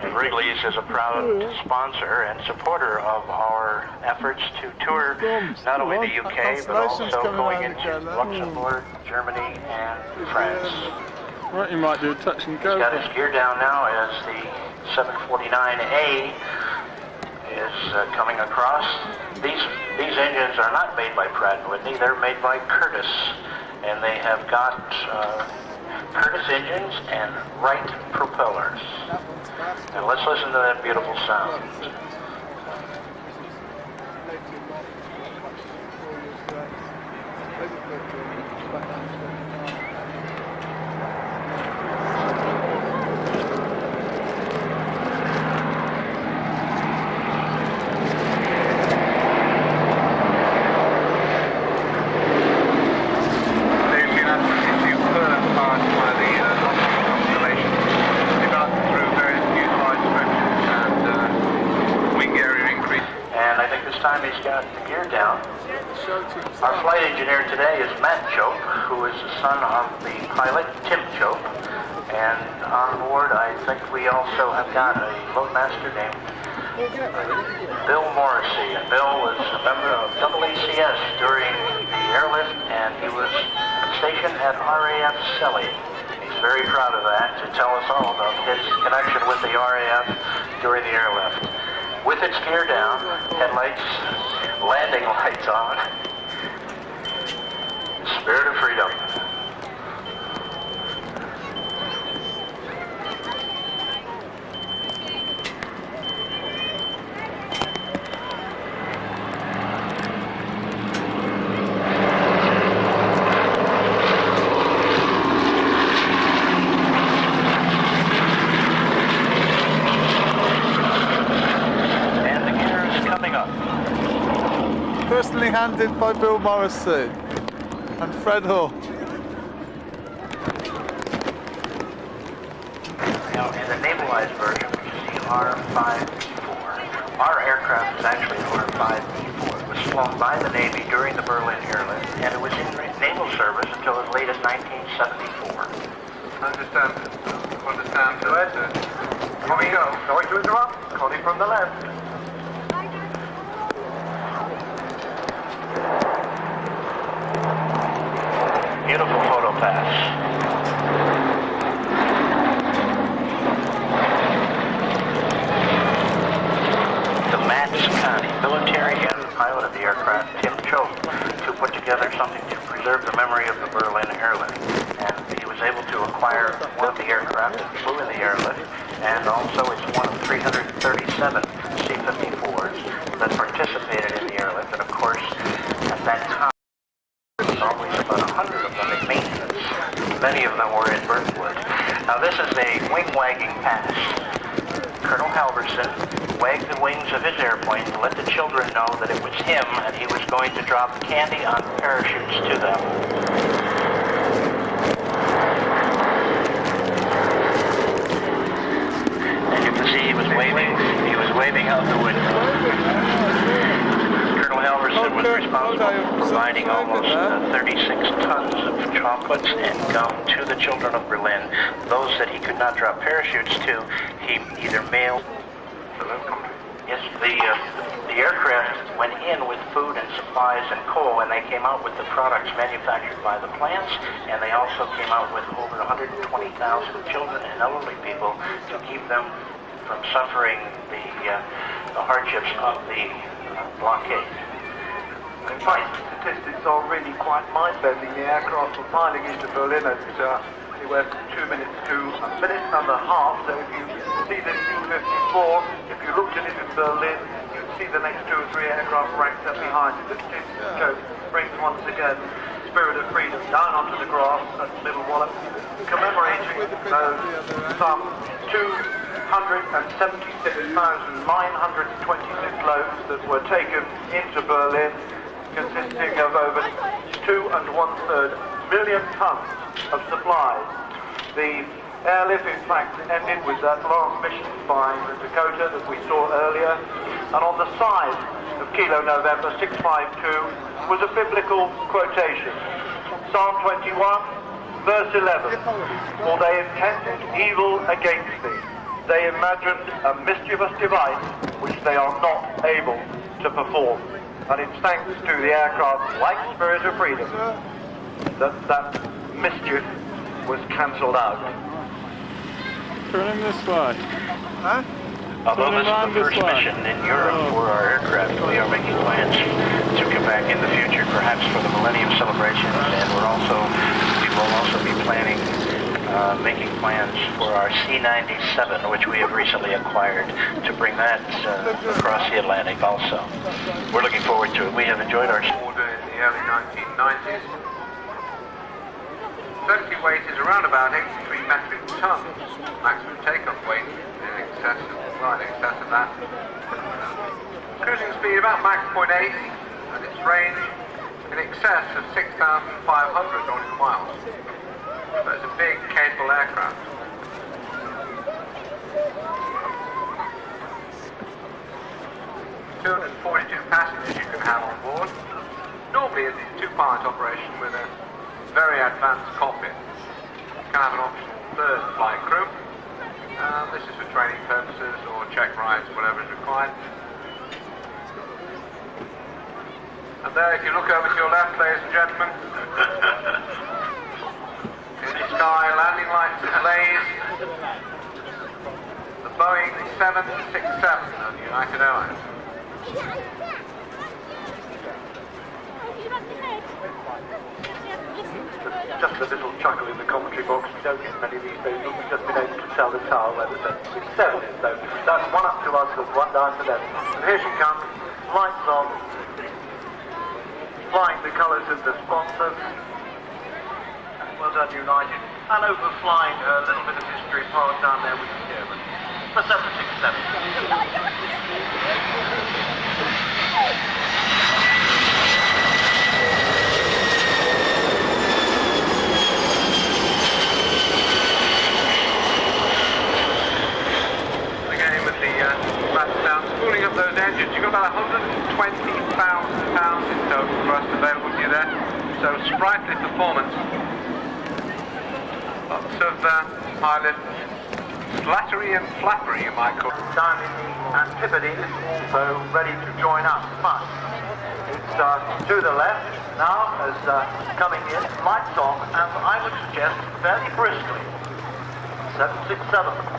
And Wrigley's is a proud sponsor and supporter of our efforts to tour not only the UK, but also going into Luxembourg, Germany, and France. Right, you might do a touch and go. He's got his gear down now as the 749A is coming across. These engines are not made by Pratt & Whitney, they're made by Curtiss. And they have got Curtiss engines and Wright propellers. And let's listen to that beautiful sound. Our flight engineer today is Matt Chope, who is the son of the pilot, Tim Chope. And on board, I think we also have got a loadmaster named Bill Morrissey. And Bill was a member of WACS during the airlift, and he was stationed at RAF Selly. He's very proud of that, to tell us all about his connection with the RAF during the airlift. With its gear down, headlights, landing lights on. Spirit of freedom. And the gear is coming up. Personally handed by Bill Morrissey and Fred Hull. Now, in the navalized version, which is the R5B4, our aircraft is actually an R5B4. It was flown by the Navy during the Berlin airlift, and it was in naval service until as late as 1974. Understand to it. Here we go. Sorry to interrupt. Calling from the left. Beautiful photo pass. The Matt Scotty, military and pilot of the aircraft, Tim Chope, to put together something to preserve the memory of the Berlin airlift. And he was able to acquire one of the aircraft that flew in the airlift, and also it's one of 337 C-54s that participated in the airlift. And of course, at that time, always about 100 of them in maintenance. Many of them were in Berkwood. Now this is a wing-wagging pass. Colonel Halverson wagged the wings of his airplane to let the children know that it was him and he was going to drop candy on parachutes to them. As you can see, he was waving out the window. Halverson was responsible for providing almost 36 tons of chocolates and gum to the children of Berlin. Those that he could not drop parachutes to, he either mailed. Yes, the aircraft went in with food and supplies and coal, and they came out with the products manufactured by the plants, and they also came out with over 120,000 children and elderly people to keep them from suffering the hardships of the blockade. In fact, the statistics are really quite mind-bending. The aircraft were piling into Berlin at anywhere from 2 minutes to a minute and a half. So if you see the C-54, if you looked at it in Berlin, you'd see the next 2 or 3 aircraft ranked up behind it. The statistics show brings once again spirit of freedom down onto the grass at Middle Wallop, commemorating those some 276,926 loads that were taken into Berlin, consisting of over 2 1/3 million tons of supplies. The Airlift, in fact, ended with that last mission by the Dakota that we saw earlier. And on the side of Kilo November 652 was a biblical quotation. Psalm 21, verse 11. For they intended evil against thee. They imagined a mischievous device which they are not able to perform. And it's thanks to the aircraft, like Spirit of Freedom, that mischief was cancelled out. Turn him this way. Huh? Although this is the first mission in Europe for our aircraft, we are making plans to come back in the future, perhaps for the Millennium celebrations, and we will also be planning, making plans for our C-97, which we have recently acquired, to bring that across the Atlantic also. We're looking forward to it. We have enjoyed our order in the early 1990s. Total weight is around about 83 metric tons. Maximum takeoff weight in excess of that. Cruising speed about Mach 0.8 and its range in excess of 6,500 nautical miles. So it's a big, capable aircraft. ...242 passengers you can have on board. Normally it's a two-pilot operation with a very advanced cockpit. You can have an optional third flight crew. This is for training purposes or check rides, whatever is required. And there, if you look over to your left, ladies and gentlemen, in the sky, landing lights ablaze, the Boeing 767 of United Airlines. Just a little chuckle in the commentary box. We don't get many these days, but we've just been able to tell the tower where the 767 is. So that's one up to us and one down to them. And here she comes, lights on, flying the colours of the sponsors. Well done, United. And overflying a little bit of history part down there with the German. The 767. Spooling up those engines, you've got about 120,000 pounds in total thrust available to you there. So sprightly performance. Lots of high lift flattery and flappery, you might call it. Down in the Antipodes, also ready to join us. But it's to the left now as coming in, lights on, and I would suggest fairly briskly. 767.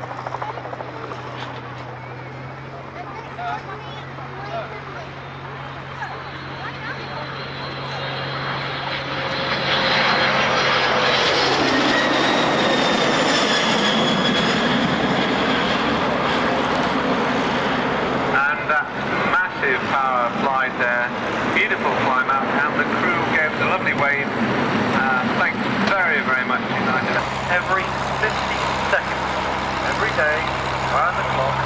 Power flight there, beautiful climb out, and the crew gave us a lovely wave. Thanks very, very much, United. Every 50 seconds, every day, around the clock,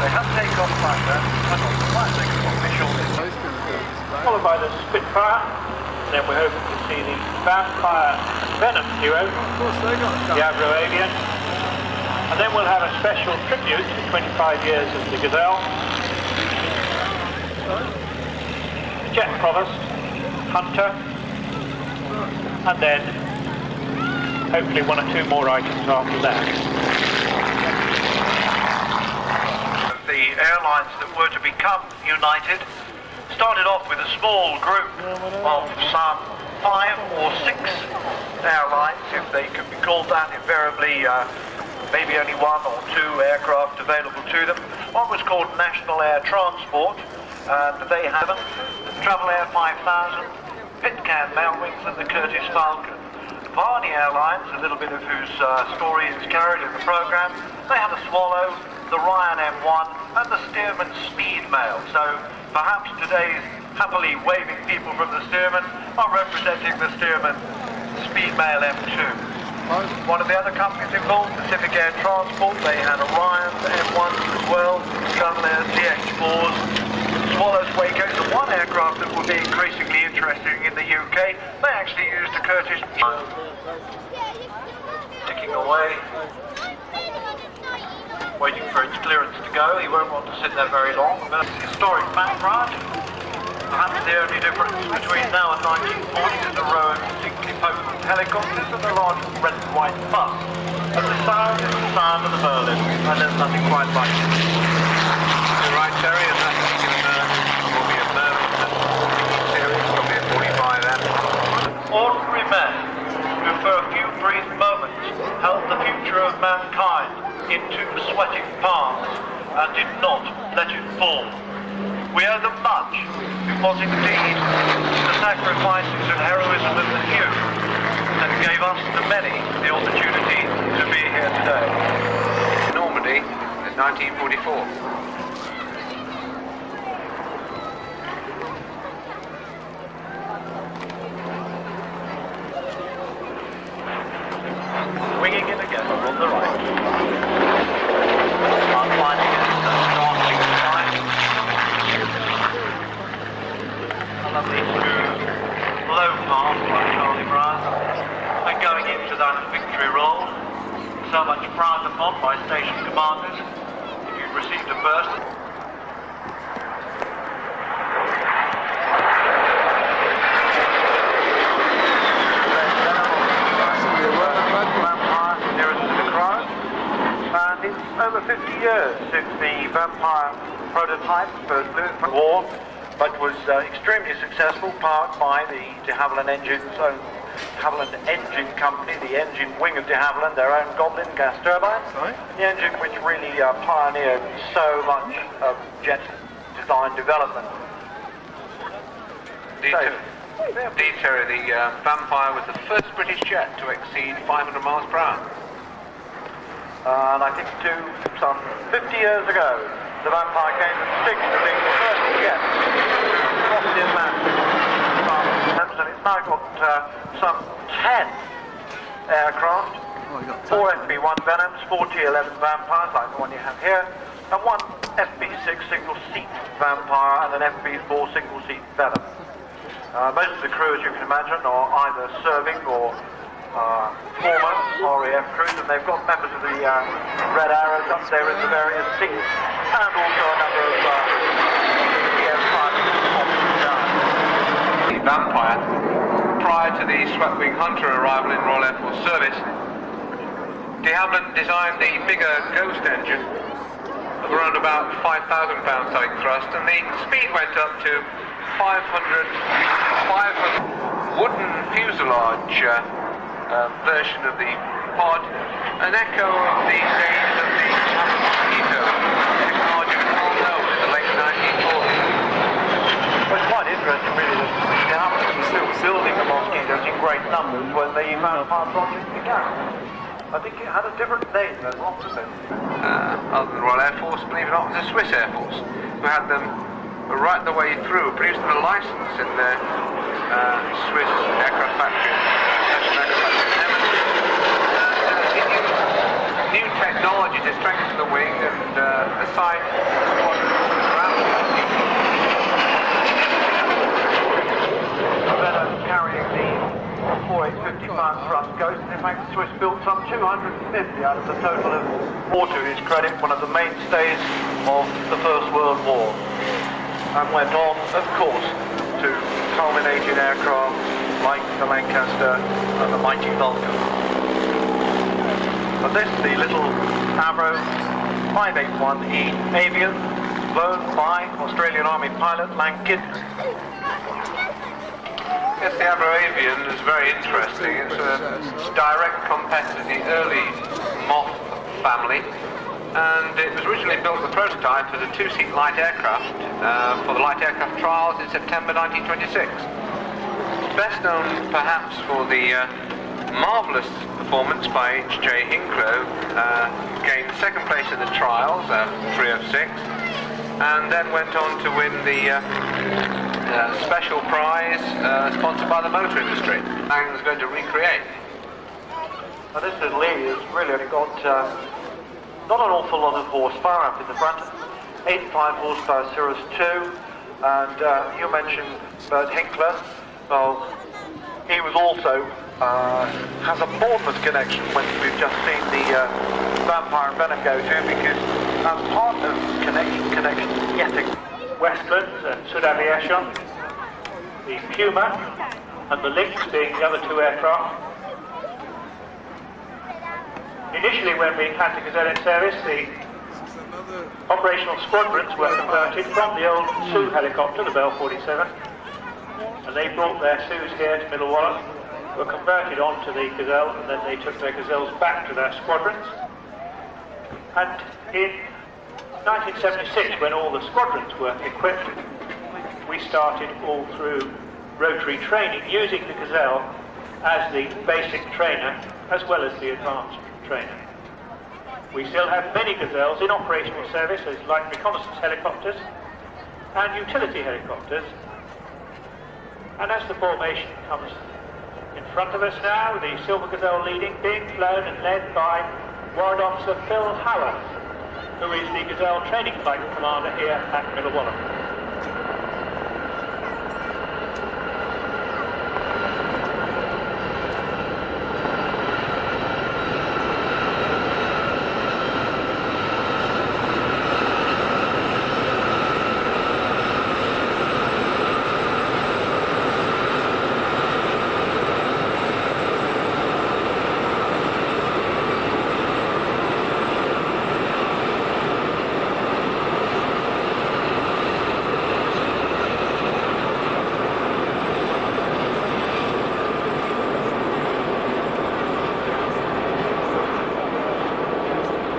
they have takeoff fighter and automatic official Followed by the Spitfire, then we're hoping to see the Vampire Venom duo, the Aviation, and then we'll have a special tribute to 25 years of the Gazelle. Jet Provost, Hunter, and then hopefully one or two more items after that. The airlines that were to become United started off with a small group of some 5 or 6 airlines, if they could be called that. Invariably maybe only 1 or 2 aircraft available to them. One was called National Air Transport, and they have them. Travel Air 5000, Pitcairn Mailwings, and the Curtiss Falcon. Barney Airlines, a little bit of whose story is carried in the programme, they had a Swallow, the Ryan M1, and the Stearman Speed Mail. So perhaps today's happily waving people from the Stearman are representing the Stearman Speed Mail M2. One of the other companies involved, Pacific Air Transport, they had Orion M1s as well, Travel Air CH4s, Swallows Waco, the one aircraft that will be increasingly interesting in the UK. They actually used a Curtiss. waiting away, waiting for its clearance to go. He won't want to sit there very long. But historic background. Perhaps the only difference between now and 1940 is the row of distinctly potent helicopters and the large red and white bus. But the sound is the sound of the Berlin, and there's nothing quite like it. You're right, Terry, and that particular will be a Merlin series, probably a 45M. Ordinary men who for a few brief moments held the future of mankind into sweating palms and did not let it fall. We owe them much. It was indeed the sacrifices and heroism of the few that gave us, the many, the opportunity to be here today. Normandy in 1944. Winging it again on the right. Outlining it, starting the line. A lovely smooth, low pass by Charlie Brown. And going into that victory roll, so much frowned upon by station commanders. If you've received a burst. Over 50 years since the Vampire prototype first flew in war, but was extremely successful, powered by the de Havilland Engine Company, the engine wing of de Havilland, their own Goblin gas turbine. The engine which really pioneered so much of jet design development. Indeed, Terry, the Vampire was the first British jet to exceed 500 miles per hour. And I think some 50 years ago, the Vampire came to stick to being the first jet to cross the Atlantic. And it's now got some 10 aircraft, 4 FB-1 Venoms, 4 T-11 Vampires like the one you have here, and 1 FB-6 single-seat Vampire and an FB-4 single-seat Venom. Most of the crew, as you can imagine, are either serving or former RAF crews, and they've got members of the Red Arrows up there in the various seats, and also a number of the F-5 The Vampire, prior to the Swept-Wing Hunter arrival in Royal Air Force service, de Havilland designed the bigger Ghost engine of around about 5,000 pound towing thrust, and the speed went up to 500 wooden fuselage version of the pod, an echo of the days of the Mosquito technology was well known in the late 1940s. Well, it's quite interesting really that de Havilland was still building the Mosquitoes in great numbers when the Vampire project began. I think it had a different name then, what was it? Other than the Royal Air Force, believe it or not, it was the Swiss Air Force, who had them right the way through, producing a license in their Swiss aircraft factory. New technology to strengthen the wing and aside carrying the 4850 pound thrust Ghost. In fact, the Swiss built some 250 out of the total of, or to his credit, one of the mainstays of the First World War, and went on, of course, to culminate in aircraft like the Lancaster and the mighty Vulcan. But this, the little Avro 581E Avian, flown by Australian Army pilot Lang Kidney. Yes, the Avro Avian is very interesting. It's a direct competitor to the early Moth family, and it was originally built as a prototype as a two-seat light aircraft for the light aircraft trials in September 1926. It's best known perhaps for the marvellous performance by H.J. Hinclow, gained second place in the trials, 306, and then went on to win the special prize sponsored by the motor industry. Lang's going to recreate. Now this little E has really only got not an awful lot of horsepower up in the front, 85 horsepower Cirrus 2, and you mentioned Bert Hinclow. Well, he was also has a Bournemouth connection when we've just seen the Vampire and Venom go to, because as part of connection getting Westlands and Aviation, the Puma and the Lynx being the other two aircraft. Initially, when we had the Gazelle in service, the operational squadrons were converted from the old Sioux helicopter, the Bell 47, and they brought their Sioux here to Middle Wallop, were converted onto the Gazelle, and then they took their Gazelles back to their squadrons. And in 1976, when all the squadrons were equipped, we started all through rotary training using the Gazelle as the basic trainer as well as the advanced trainer. We still have many Gazelles in operational service as light reconnaissance helicopters and utility helicopters. And as the formation comes in front of us now, the Silver Gazelle leading, being flown and led by Warrant Officer Phil Howard, who is the Gazelle Training Flight Commander here at Middle Wallop.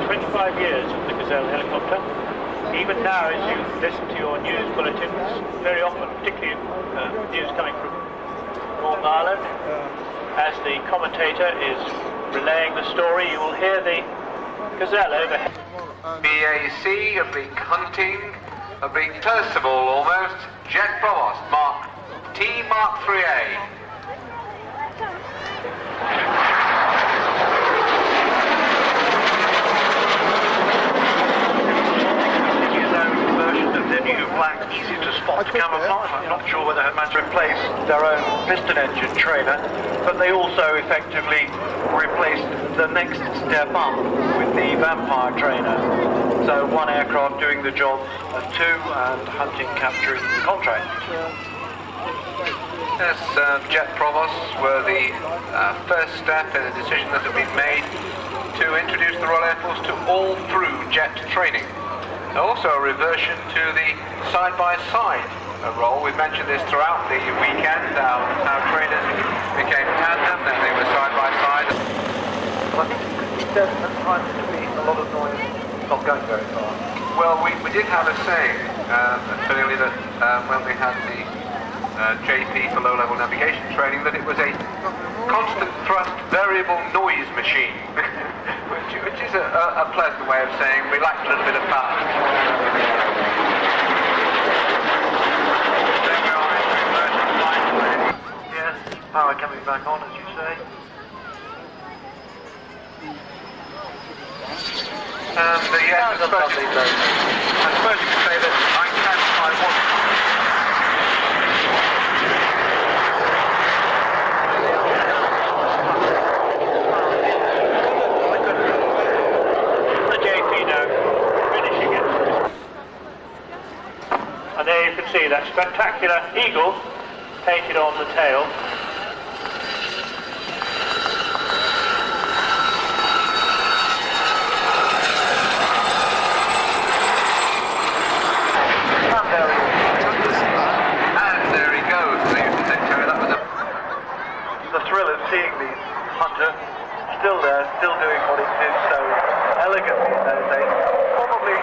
25 years of the Gazelle helicopter. Even now, as you listen to your news bulletins, very often, particularly news coming from Northern Ireland, as the commentator is relaying the story, you will hear the Gazelle overhead. BAC, a big hunting, a big Percival almost, Jet Provost, Mark 3A. The new black, easy to spot camouflage. I'm not sure whether it managed to replace their own piston engine trainer, but they also effectively replaced the next step up with the Vampire trainer. So one aircraft doing the job of two and hunting, capturing the contract. Yes, Jet Provosts were the first step in a decision that had been made to introduce the Royal Air Force to all-through jet training. Also a reversion to the side-by-side role. We've mentioned this throughout the weekend, how trainers became tandem, then they were side-by-side. Well, I think it does at times to be a lot of noise, not going very far. Well, we did have a saying, clearly, that when we had the JP for low-level navigation training, that it was a constant thrust variable noise machine. which is a pleasant way of saying we lacked a little bit of power. Yes, power coming back on, as you say. And yes, I suppose you could say that I want. And there you can see that spectacular eagle painted on the tail. And there he goes, ladies and gentlemen. That was The thrill of seeing the hunter still there, still doing what he did so elegantly in those days. Probably.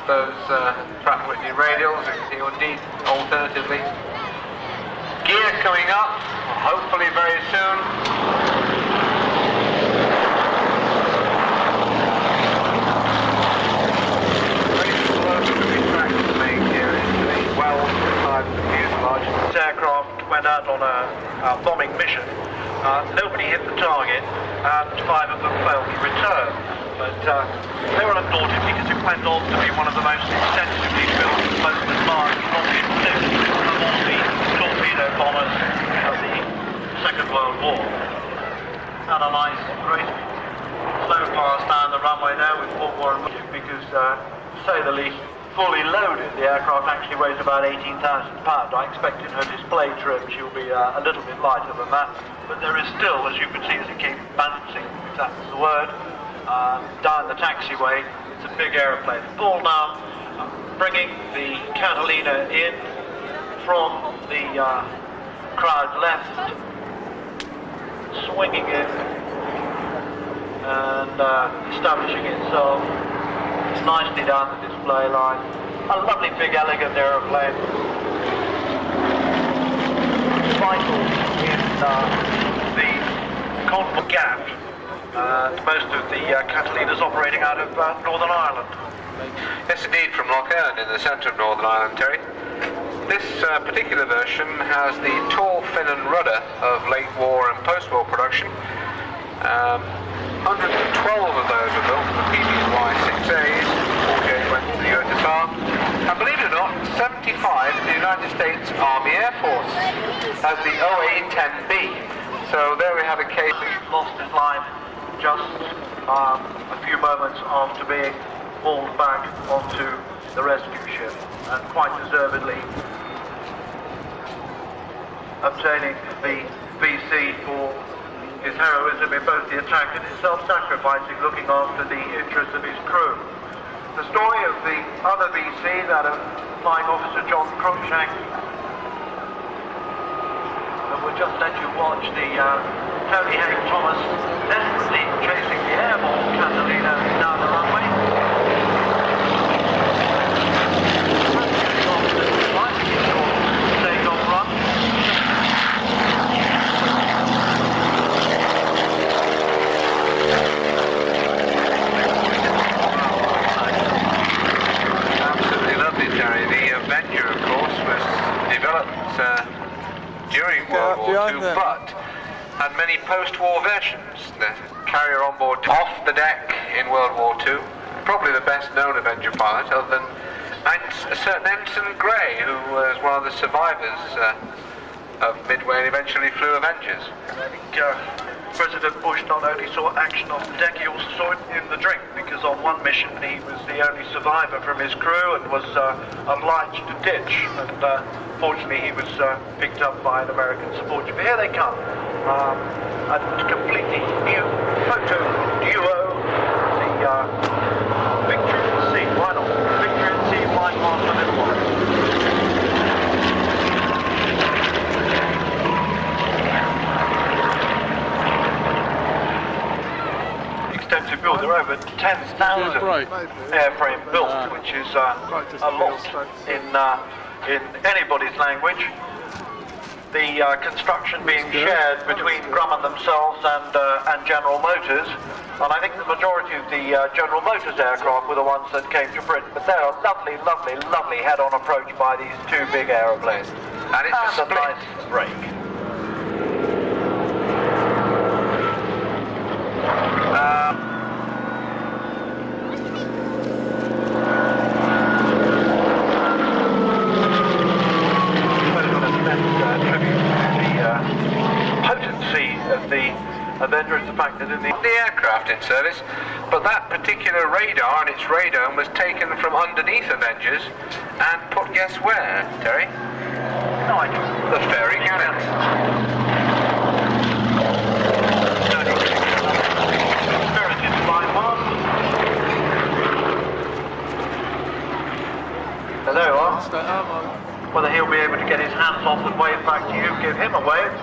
those Pratt & Whitney radials. You can see indeed, alternatively, gear coming up, hopefully very soon. This aircraft went out on a bombing mission. Nobody hit the target, and 5 of them failed to return. But they were undaunted because it went on to be one of the most extensively built, most advanced rocket ships of all the torpedo bombers of the Second World War. And a nice, great, slow pass down the runway there with Port Warren because, to say the least, fully loaded, the aircraft actually weighs about 18,000 pounds. I expect in her display trim she'll be a little bit lighter than that, but there is still, as you can see, as it keeps balancing, if that's the word, down the taxiway. It's a big aeroplane. Paul now bringing the Catalina in from the crowd left, swinging it and establishing itself nicely down the display line. A lovely big elegant aeroplane. Vital in the Convoy gap. Most of the Catalinas operating out of Northern Ireland. Yes, indeed, from Loch Earn in the centre of Northern Ireland, Terry. This particular version has the tall fin and rudder of late war and post-war production. 112 of those were built for PBY-6As, 48 went to the USSR, and believe it or not, 75 to the United States Army Air Force as the OA-10B. So there we have a case. He lost his line just a few moments after being hauled back onto the rescue ship, and quite deservedly obtaining the VC for his heroism in both the attack and his self-sacrificing, looking after the interests of his crew. The story of the other VC, that of Flying Officer John Cruikshank, and we'll just let you watch the Tony Haig Thomas desperately chasing the airborne Catalina down the runway. During World War II, but had many post-war versions. The carrier on board off the deck in World War II, probably the best known Avenger pilot, other than a certain Ensign Gray, who was one of the survivors of Midway and eventually flew Avengers. I think President Bush not only saw action on the deck, he also saw it in the drink, because on one mission he was the only survivor from his crew and was obliged to ditch, and fortunately he was picked up by an American support ship. Here they come, a completely new photo duo, the Victory at Sea. Why not? Victory at Sea, why not for this one? Extensive build. There are over 10,000 airframe built, which is a lot in anybody's language. The construction being shared between Grumman themselves and General Motors, and I think the majority of the General Motors aircraft were the ones that came to Britain. But they're a lovely, lovely, lovely head-on approach by these two big aeroplanes, and it's a nice break. Avenger is the fact that in the aircraft in service, but that particular radar and its radome was taken from underneath Avengers and put, guess where, Terry? No idea. The ferry cannon. Spirited flying one. So there you are. Whether he'll be able to get his hands off and wave back to you, give him a wave.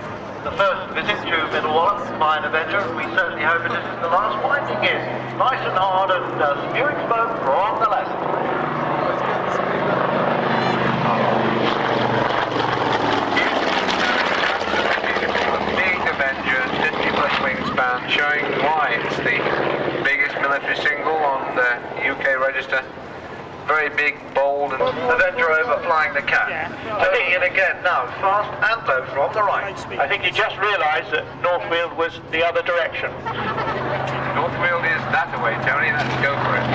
The first visit to Middle Wallop by an Avenger. We certainly hope it isn't the last. Winding in nice and hard and spewing smoke from the left. flying the cat. Turning in again now, fast and low from the right. I think he just realised that Northfield was the other direction. Northfield is that away, Tony. Let's go for it.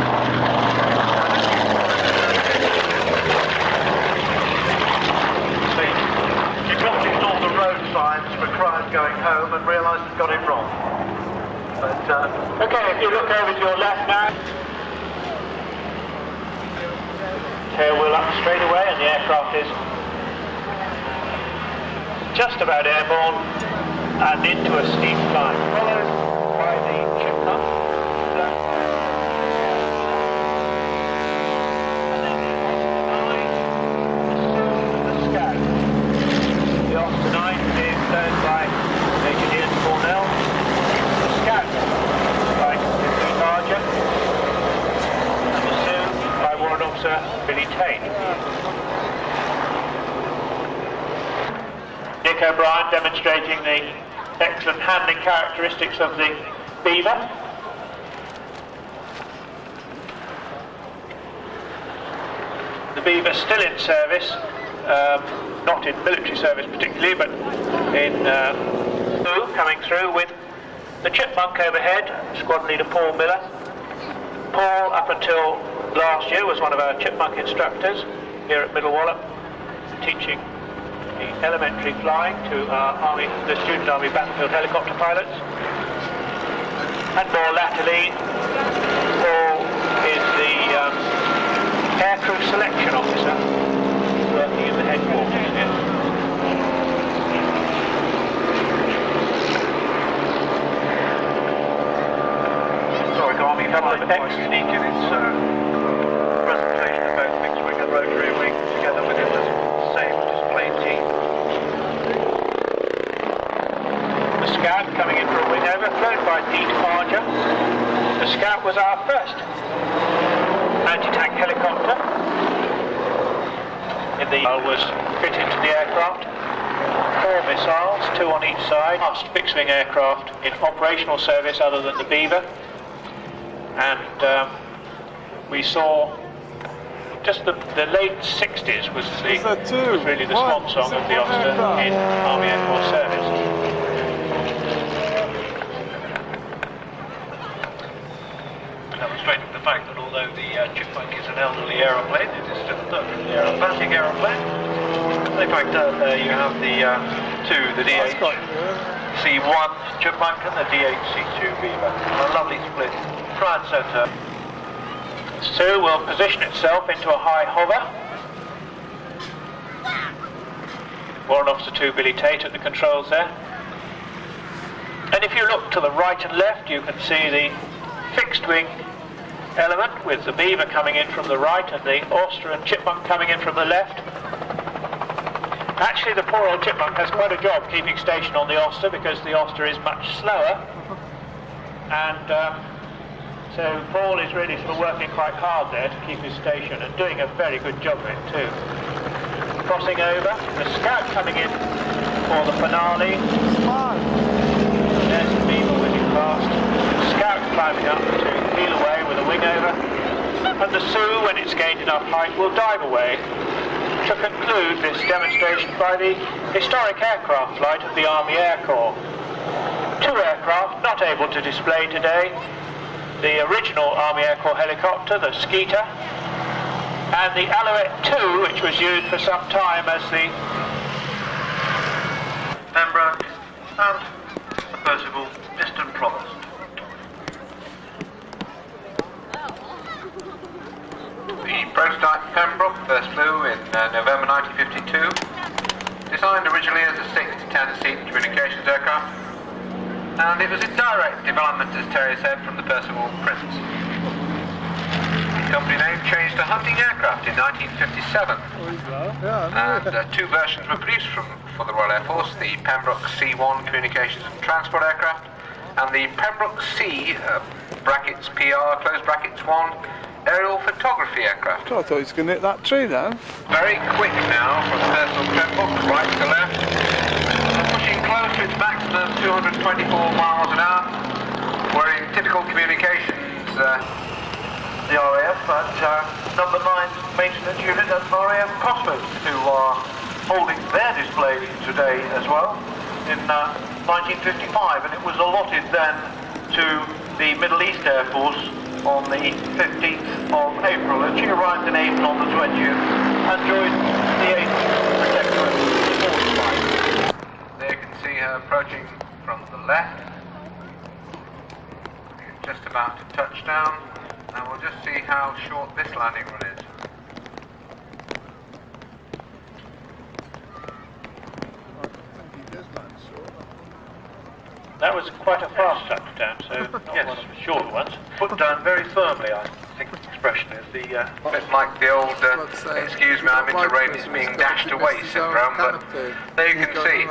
See, you've got to ignore the road signs for crowds going home and realise you've got it wrong. But, Okay, if you look over to your left now, tail wheel up straight away and the aircraft is just about airborne and into a steep climb, followed by the chipmunk. And then the Scout. The Oscar 9 being flown by Major Ian Cornell. The Scout by Steve Larger. And the Sioux by Warrant Officer Billy Tate. Nick O'Brien demonstrating the excellent handling characteristics of the Beaver. The Beaver still in service, not in military service particularly, but in coming through with the Chipmunk overhead, squad leader Paul Miller. Paul, up until last year, was one of our Chipmunk instructors here at Middle Wallop, teaching the elementary flying to our the Student Army battlefield helicopter pilots. And more latterly, Paul is the aircrew selection officer working in the headquarters here. Historic Army flight quite unique in its presentation of both fixed wing and rotary wing together within the same display team. The Scout coming in for a wing over, flown by Pete Arger. The Scout was our first anti-tank helicopter. Was fitted to the aircraft. 4 missiles, 2 on each side. Last fixed-wing aircraft in operational service other than the Beaver. And we saw just the late 60s was really the swan song of the Oscar in Army Air Force service. Demonstrating the fact that although the Chipmunk is an elderly aeroplane, it is still an aerobatic aeroplane. In fact, there you have the the DH-C1 Chipmunk and the DH-C2 Beaver. A lovely split, front centre. Sioux will position itself into a high hover. Warrant Officer 2 Billy Tate at the controls there. And if you look to the right and left, you can see the fixed wing element with the Beaver coming in from the right and the Auster and Chipmunk coming in from the left. Actually, the poor old Chipmunk has quite a job keeping station on the Auster because the Auster is much slower. And so Paul is really sort of working quite hard there to keep his station and doing a very good job of it too. Crossing over, the Scout coming in for the finale. There's the Beaver whizzing past. The Scout climbing up to peel away with a wing over. And the Sioux, when it's gained enough height, will dive away to conclude this demonstration by the historic aircraft flight of the Army Air Corps. 2 aircraft not able to display today. The original Army Air Corps helicopter, the Skeeter, and the Alouette 2, which was used for some time as the Pembroke and the Percival Piston Provost. The prototype Pembroke first flew in November 1952, designed originally as a 6-10-seat communications aircraft, and it was a direct development, as Terry said, from the Percival Prince. The company name changed to Hunting Aircraft in 1957, and 2 versions were produced for the Royal Air Force, the Pembroke C1 communications and transport aircraft, and the Pembroke C, brackets PR, close brackets 1, aerial photography aircraft. I thought he was going to hit that tree then. Very quick now from the Percival Pembroke, right to left, pushing close to its maximum 224 miles an hour. We're in typical communications, The RAF at number 9 maintenance unit at RAF Costa. Oxford, who are holding their display today as well in 1955, and it was allotted then to the Middle East Air Force on the 15th of April, and she arrived in Avon on the 20th and joined the 8th Protectorate Force Flight. There you can see her approaching from the left. Just about to touch down, and we'll just see how short this landing run is. That was quite a fast touchdown, so not Yes. one of the short ones. Put down very firmly, I think the expression is the... Bit like the old, excuse me, I'm into rabies being dashed away syndrome, but there you can see,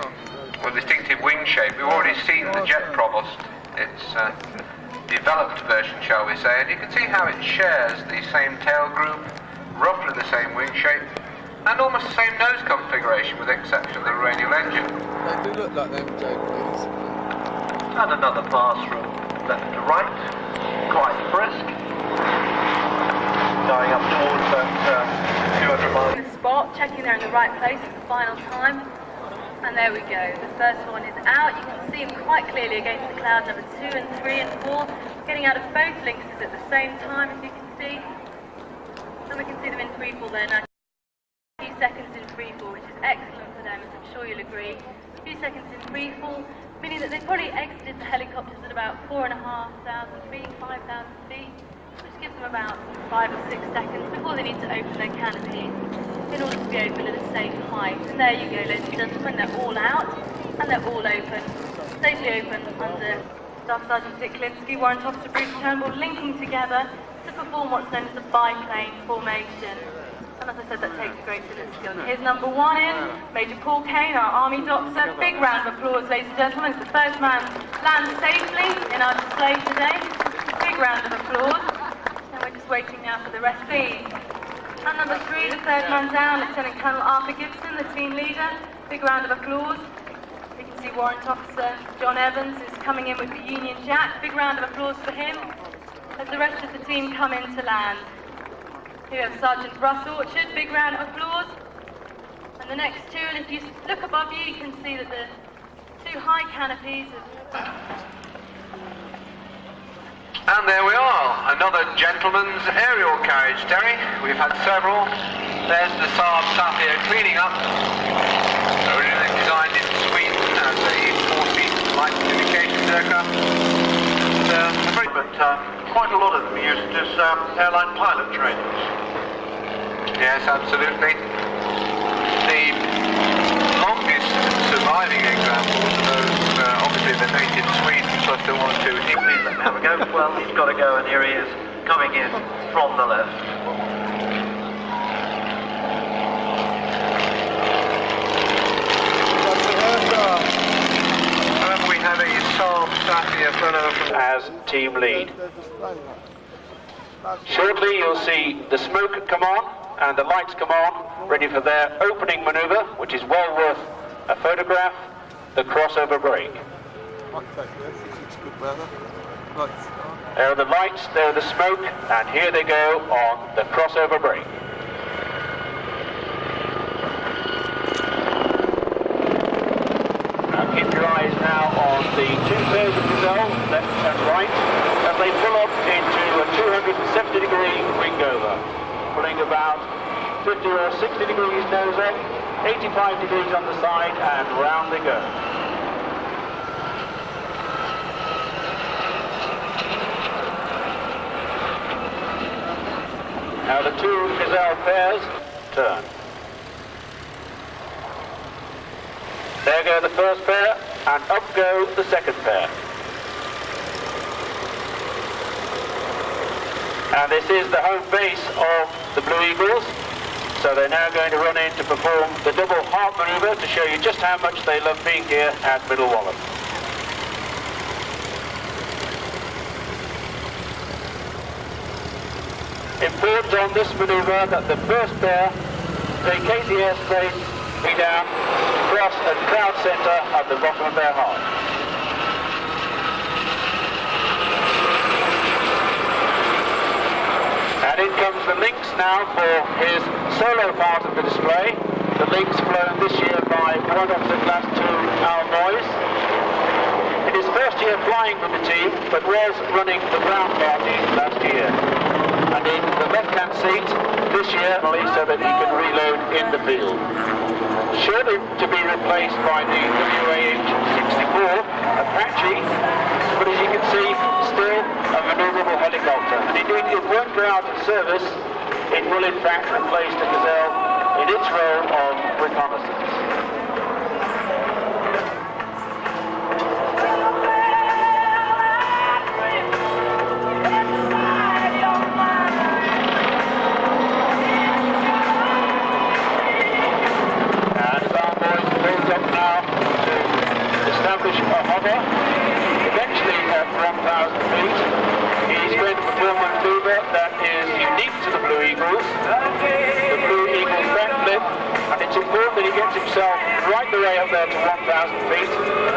with distinctive wing shape. We've already seen the jet provost. It's a developed version, shall we say, and you can see how it shares the same tail group, roughly the same wing shape, and almost the same nose configuration with the exception of the radial engine. They do look like them JPs. And another pass from left to right, quite brisk, going up towards that 200 miles. In the spot, checking they're in the right place for the final time. And there we go. The first one is out. You can see them quite clearly against the cloud number 2 and 3 and 4, getting out of both links at the same time, as you can see. And we can see them in free fall there now. A few seconds in free fall, which is excellent for them, as I'm sure you'll agree. A few seconds in free fall, meaning that they probably exited the helicopters at about 4,500 feet, 5,000 feet, which gives them about 5 or 6 seconds before they need to open their canopies in order to be open at a safe height. And there you go, ladies and gentlemen, they're all out and they're all open, safely open under Staff Sergeant Dick Linsky, Warrant Officer Bruce Turnbull, linking together to perform what's known as a biplane formation. And as I said, that takes a great deal of skill. Here's number 1 in, Major Paul Kane, our Army doctor. Big round of applause, ladies and gentlemen. It's the first man lands safely in our display today. Big round of applause. And we're just waiting now for the rest, please. And number 3, the third man down, Lieutenant Colonel Arthur Gibson, the team leader. Big round of applause. You can see Warrant Officer John Evans is coming in with the Union Jack. Big round of applause for him as the rest of the team come in to land. Here we have Sergeant Russ Orchard, big round of applause. And the next two, and if you look above you, you can see that the 2 high canopies have... And there we are, another gentleman's aerial carriage, Terry. We've had several. There's the Saab Sapphire cleaning up. Originally designed in Sweden as a 4-seat light communications aircraft. But quite a lot of them used as airline pilot trainers. Yes, absolutely. The longest surviving examples are those, obviously the native Swedes, plus the 1 or 2 Please let me have a go. Well, he's got to go, and here he is, coming in from the left. And we have a Saab Sapphire fellow from... as team lead. Shortly you'll see the smoke come on and the lights come on, ready for their opening manoeuvre, which is well worth a photograph, the crossover break. There are the lights, there are the smoke, and here they go on the crossover break. Now keep your eyes now on the 2 pairs of Naval, left and right, as they pull up into a 270-degree wing over, pulling about 50 or 60 degrees nose up, 85 degrees on the side, and round they go. Now the 2 Gazelle pairs turn. There go the first pair, and up go the second pair. And this is the home base of the Blue Eagles, so they're now going to run in to perform the double heart manoeuvre to show you just how much they love being here at Middle Wallop. Important on this manoeuvre that the first pair vacate the airspace, be down, cross and crowd centre at the bottom of their heart. And in comes the Lynx now for his solo part of the display. The Lynx flown this year by Wallop Class 2 Almois. In his first year flying with the team, but was running the ground party last year. And in the left-hand seat this year, so that he can reload in the field. Surely to be replaced by the WWII-64 Apache, but as you can see, still a manoeuvrable helicopter. And indeed, it won't go out of service. It will in fact replace the Gazelle in its role of reconnaissance. A hover, eventually at 1,000 feet. He's going to perform a maneuver that is unique to the Blue Eagles, the Blue Eagles backflip, and it's important that he gets himself right the way up there to 1,000 feet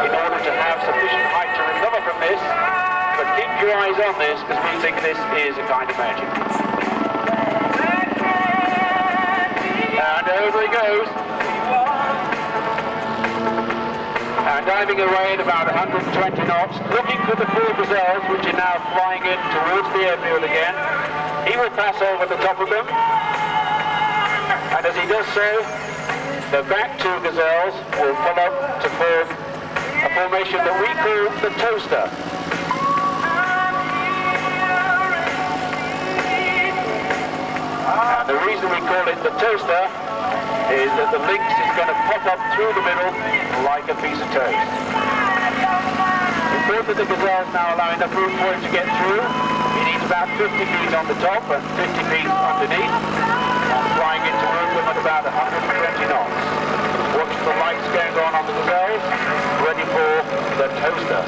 in order to have sufficient height to recover from this. But keep your eyes on this, because we think this is a kind of magic. And over he goes. And diving away at about 120 knots, looking for the four Gazelles, which are now flying in towards the airfield again. He will pass over the top of them. And as he does so, the back two Gazelles will pull up to form a formation that we call the toaster. And the reason we call it the toaster is that the Lynx is going to pop up through the middle like a piece of toast. Important that the Gazelle's now allowing enough room for it to get through. He needs about 50 feet on the top and 50 feet underneath. And flying in towards them at about 120 knots. Watch the lights going on the Gazelles, ready for the toaster.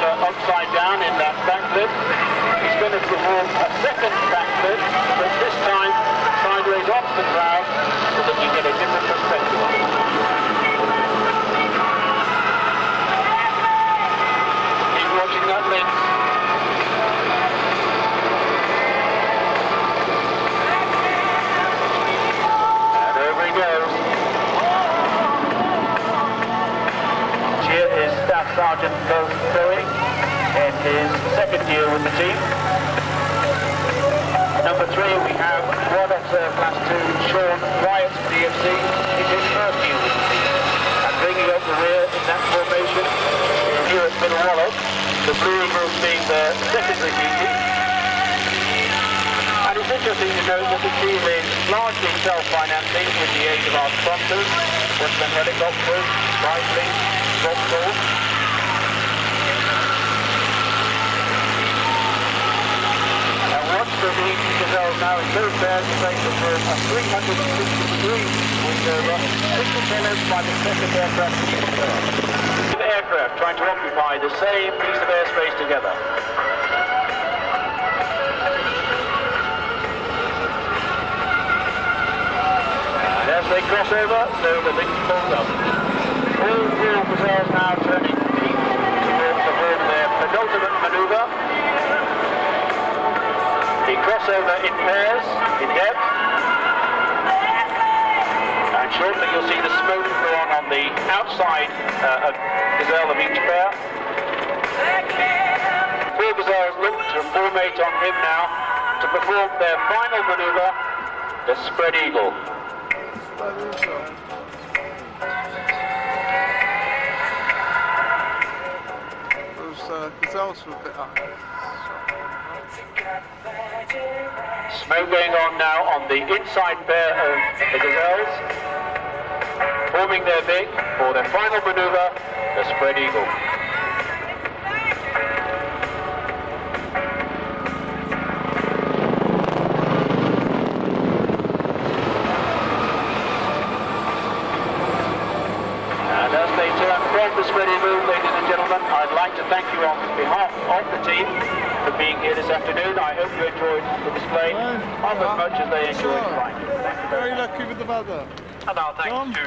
Upside down in that backflip. He's going to perform a second backflip, but this time sideways off the ground so that you get a different perspective on it. Keep watching that Lynx. And over he goes. Here is Staff Sergeant Bowie in his second year with the team. Number 3, we have Wallop Class 2 Sean Wyatt, DFC, in his first year with the team. And bringing up the rear in that formation here at Wallop, the Blue Eagles being the secondary duty. And it's interesting to note that the team is largely self-financing with the aid of our sponsors, Western Helicopters, Cycling, Vauxhall. The Gazelle now in third pair to take the first a 360-degree windover, which is followed by the second aircraft team. The aircraft trying to occupy the same piece of airspace together. And as they cross over, so the Lynx pulls up. All four Gazelles now turning deep towards the board of their penultimate manoeuvre. The crossover in pairs, in depth, and shortly you'll see the smoke go on the outside Gazelle of each pair. Four Gazelles look to formate on him now to perform their final manoeuvre, the spread eagle. Those Gazelles were a bit up. Smoke going on now on the inside pair of the Gazelles, forming their beak for their final manoeuvre, the spread eagle. And as they turn from the spread eagle, ladies and gentlemen, gentlemen, I'd like to thank you on behalf of the team for being here this afternoon. I hope you enjoyed the display as much as they enjoyed flying. Thank you very much. Very lucky with the weather. And our thanks to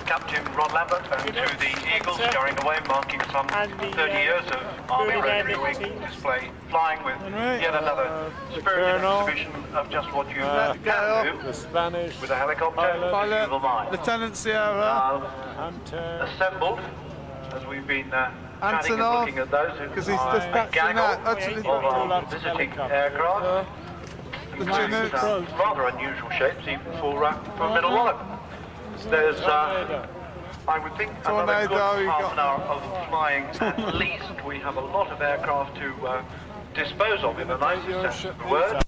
Captain Rod Lambert and to the Eagles going away, marking some 30 years of Army Rotary Wing display, flying with yet another spirited exhibition of just what you can do The Spanish with a helicopter pilot, of the line. Lieutenant Sierra, Assembled, as we've been chatting and Antonov, looking at those because he's a dispatching gaggle that. Actually, of our visiting aircraft. the These Chinook. rather unusual shapes, even for Middle Wallop. There's, I would think, another good Tornado, you half got- an hour of flying at least. We have a lot of aircraft to dispose of in the nicest sense of the word.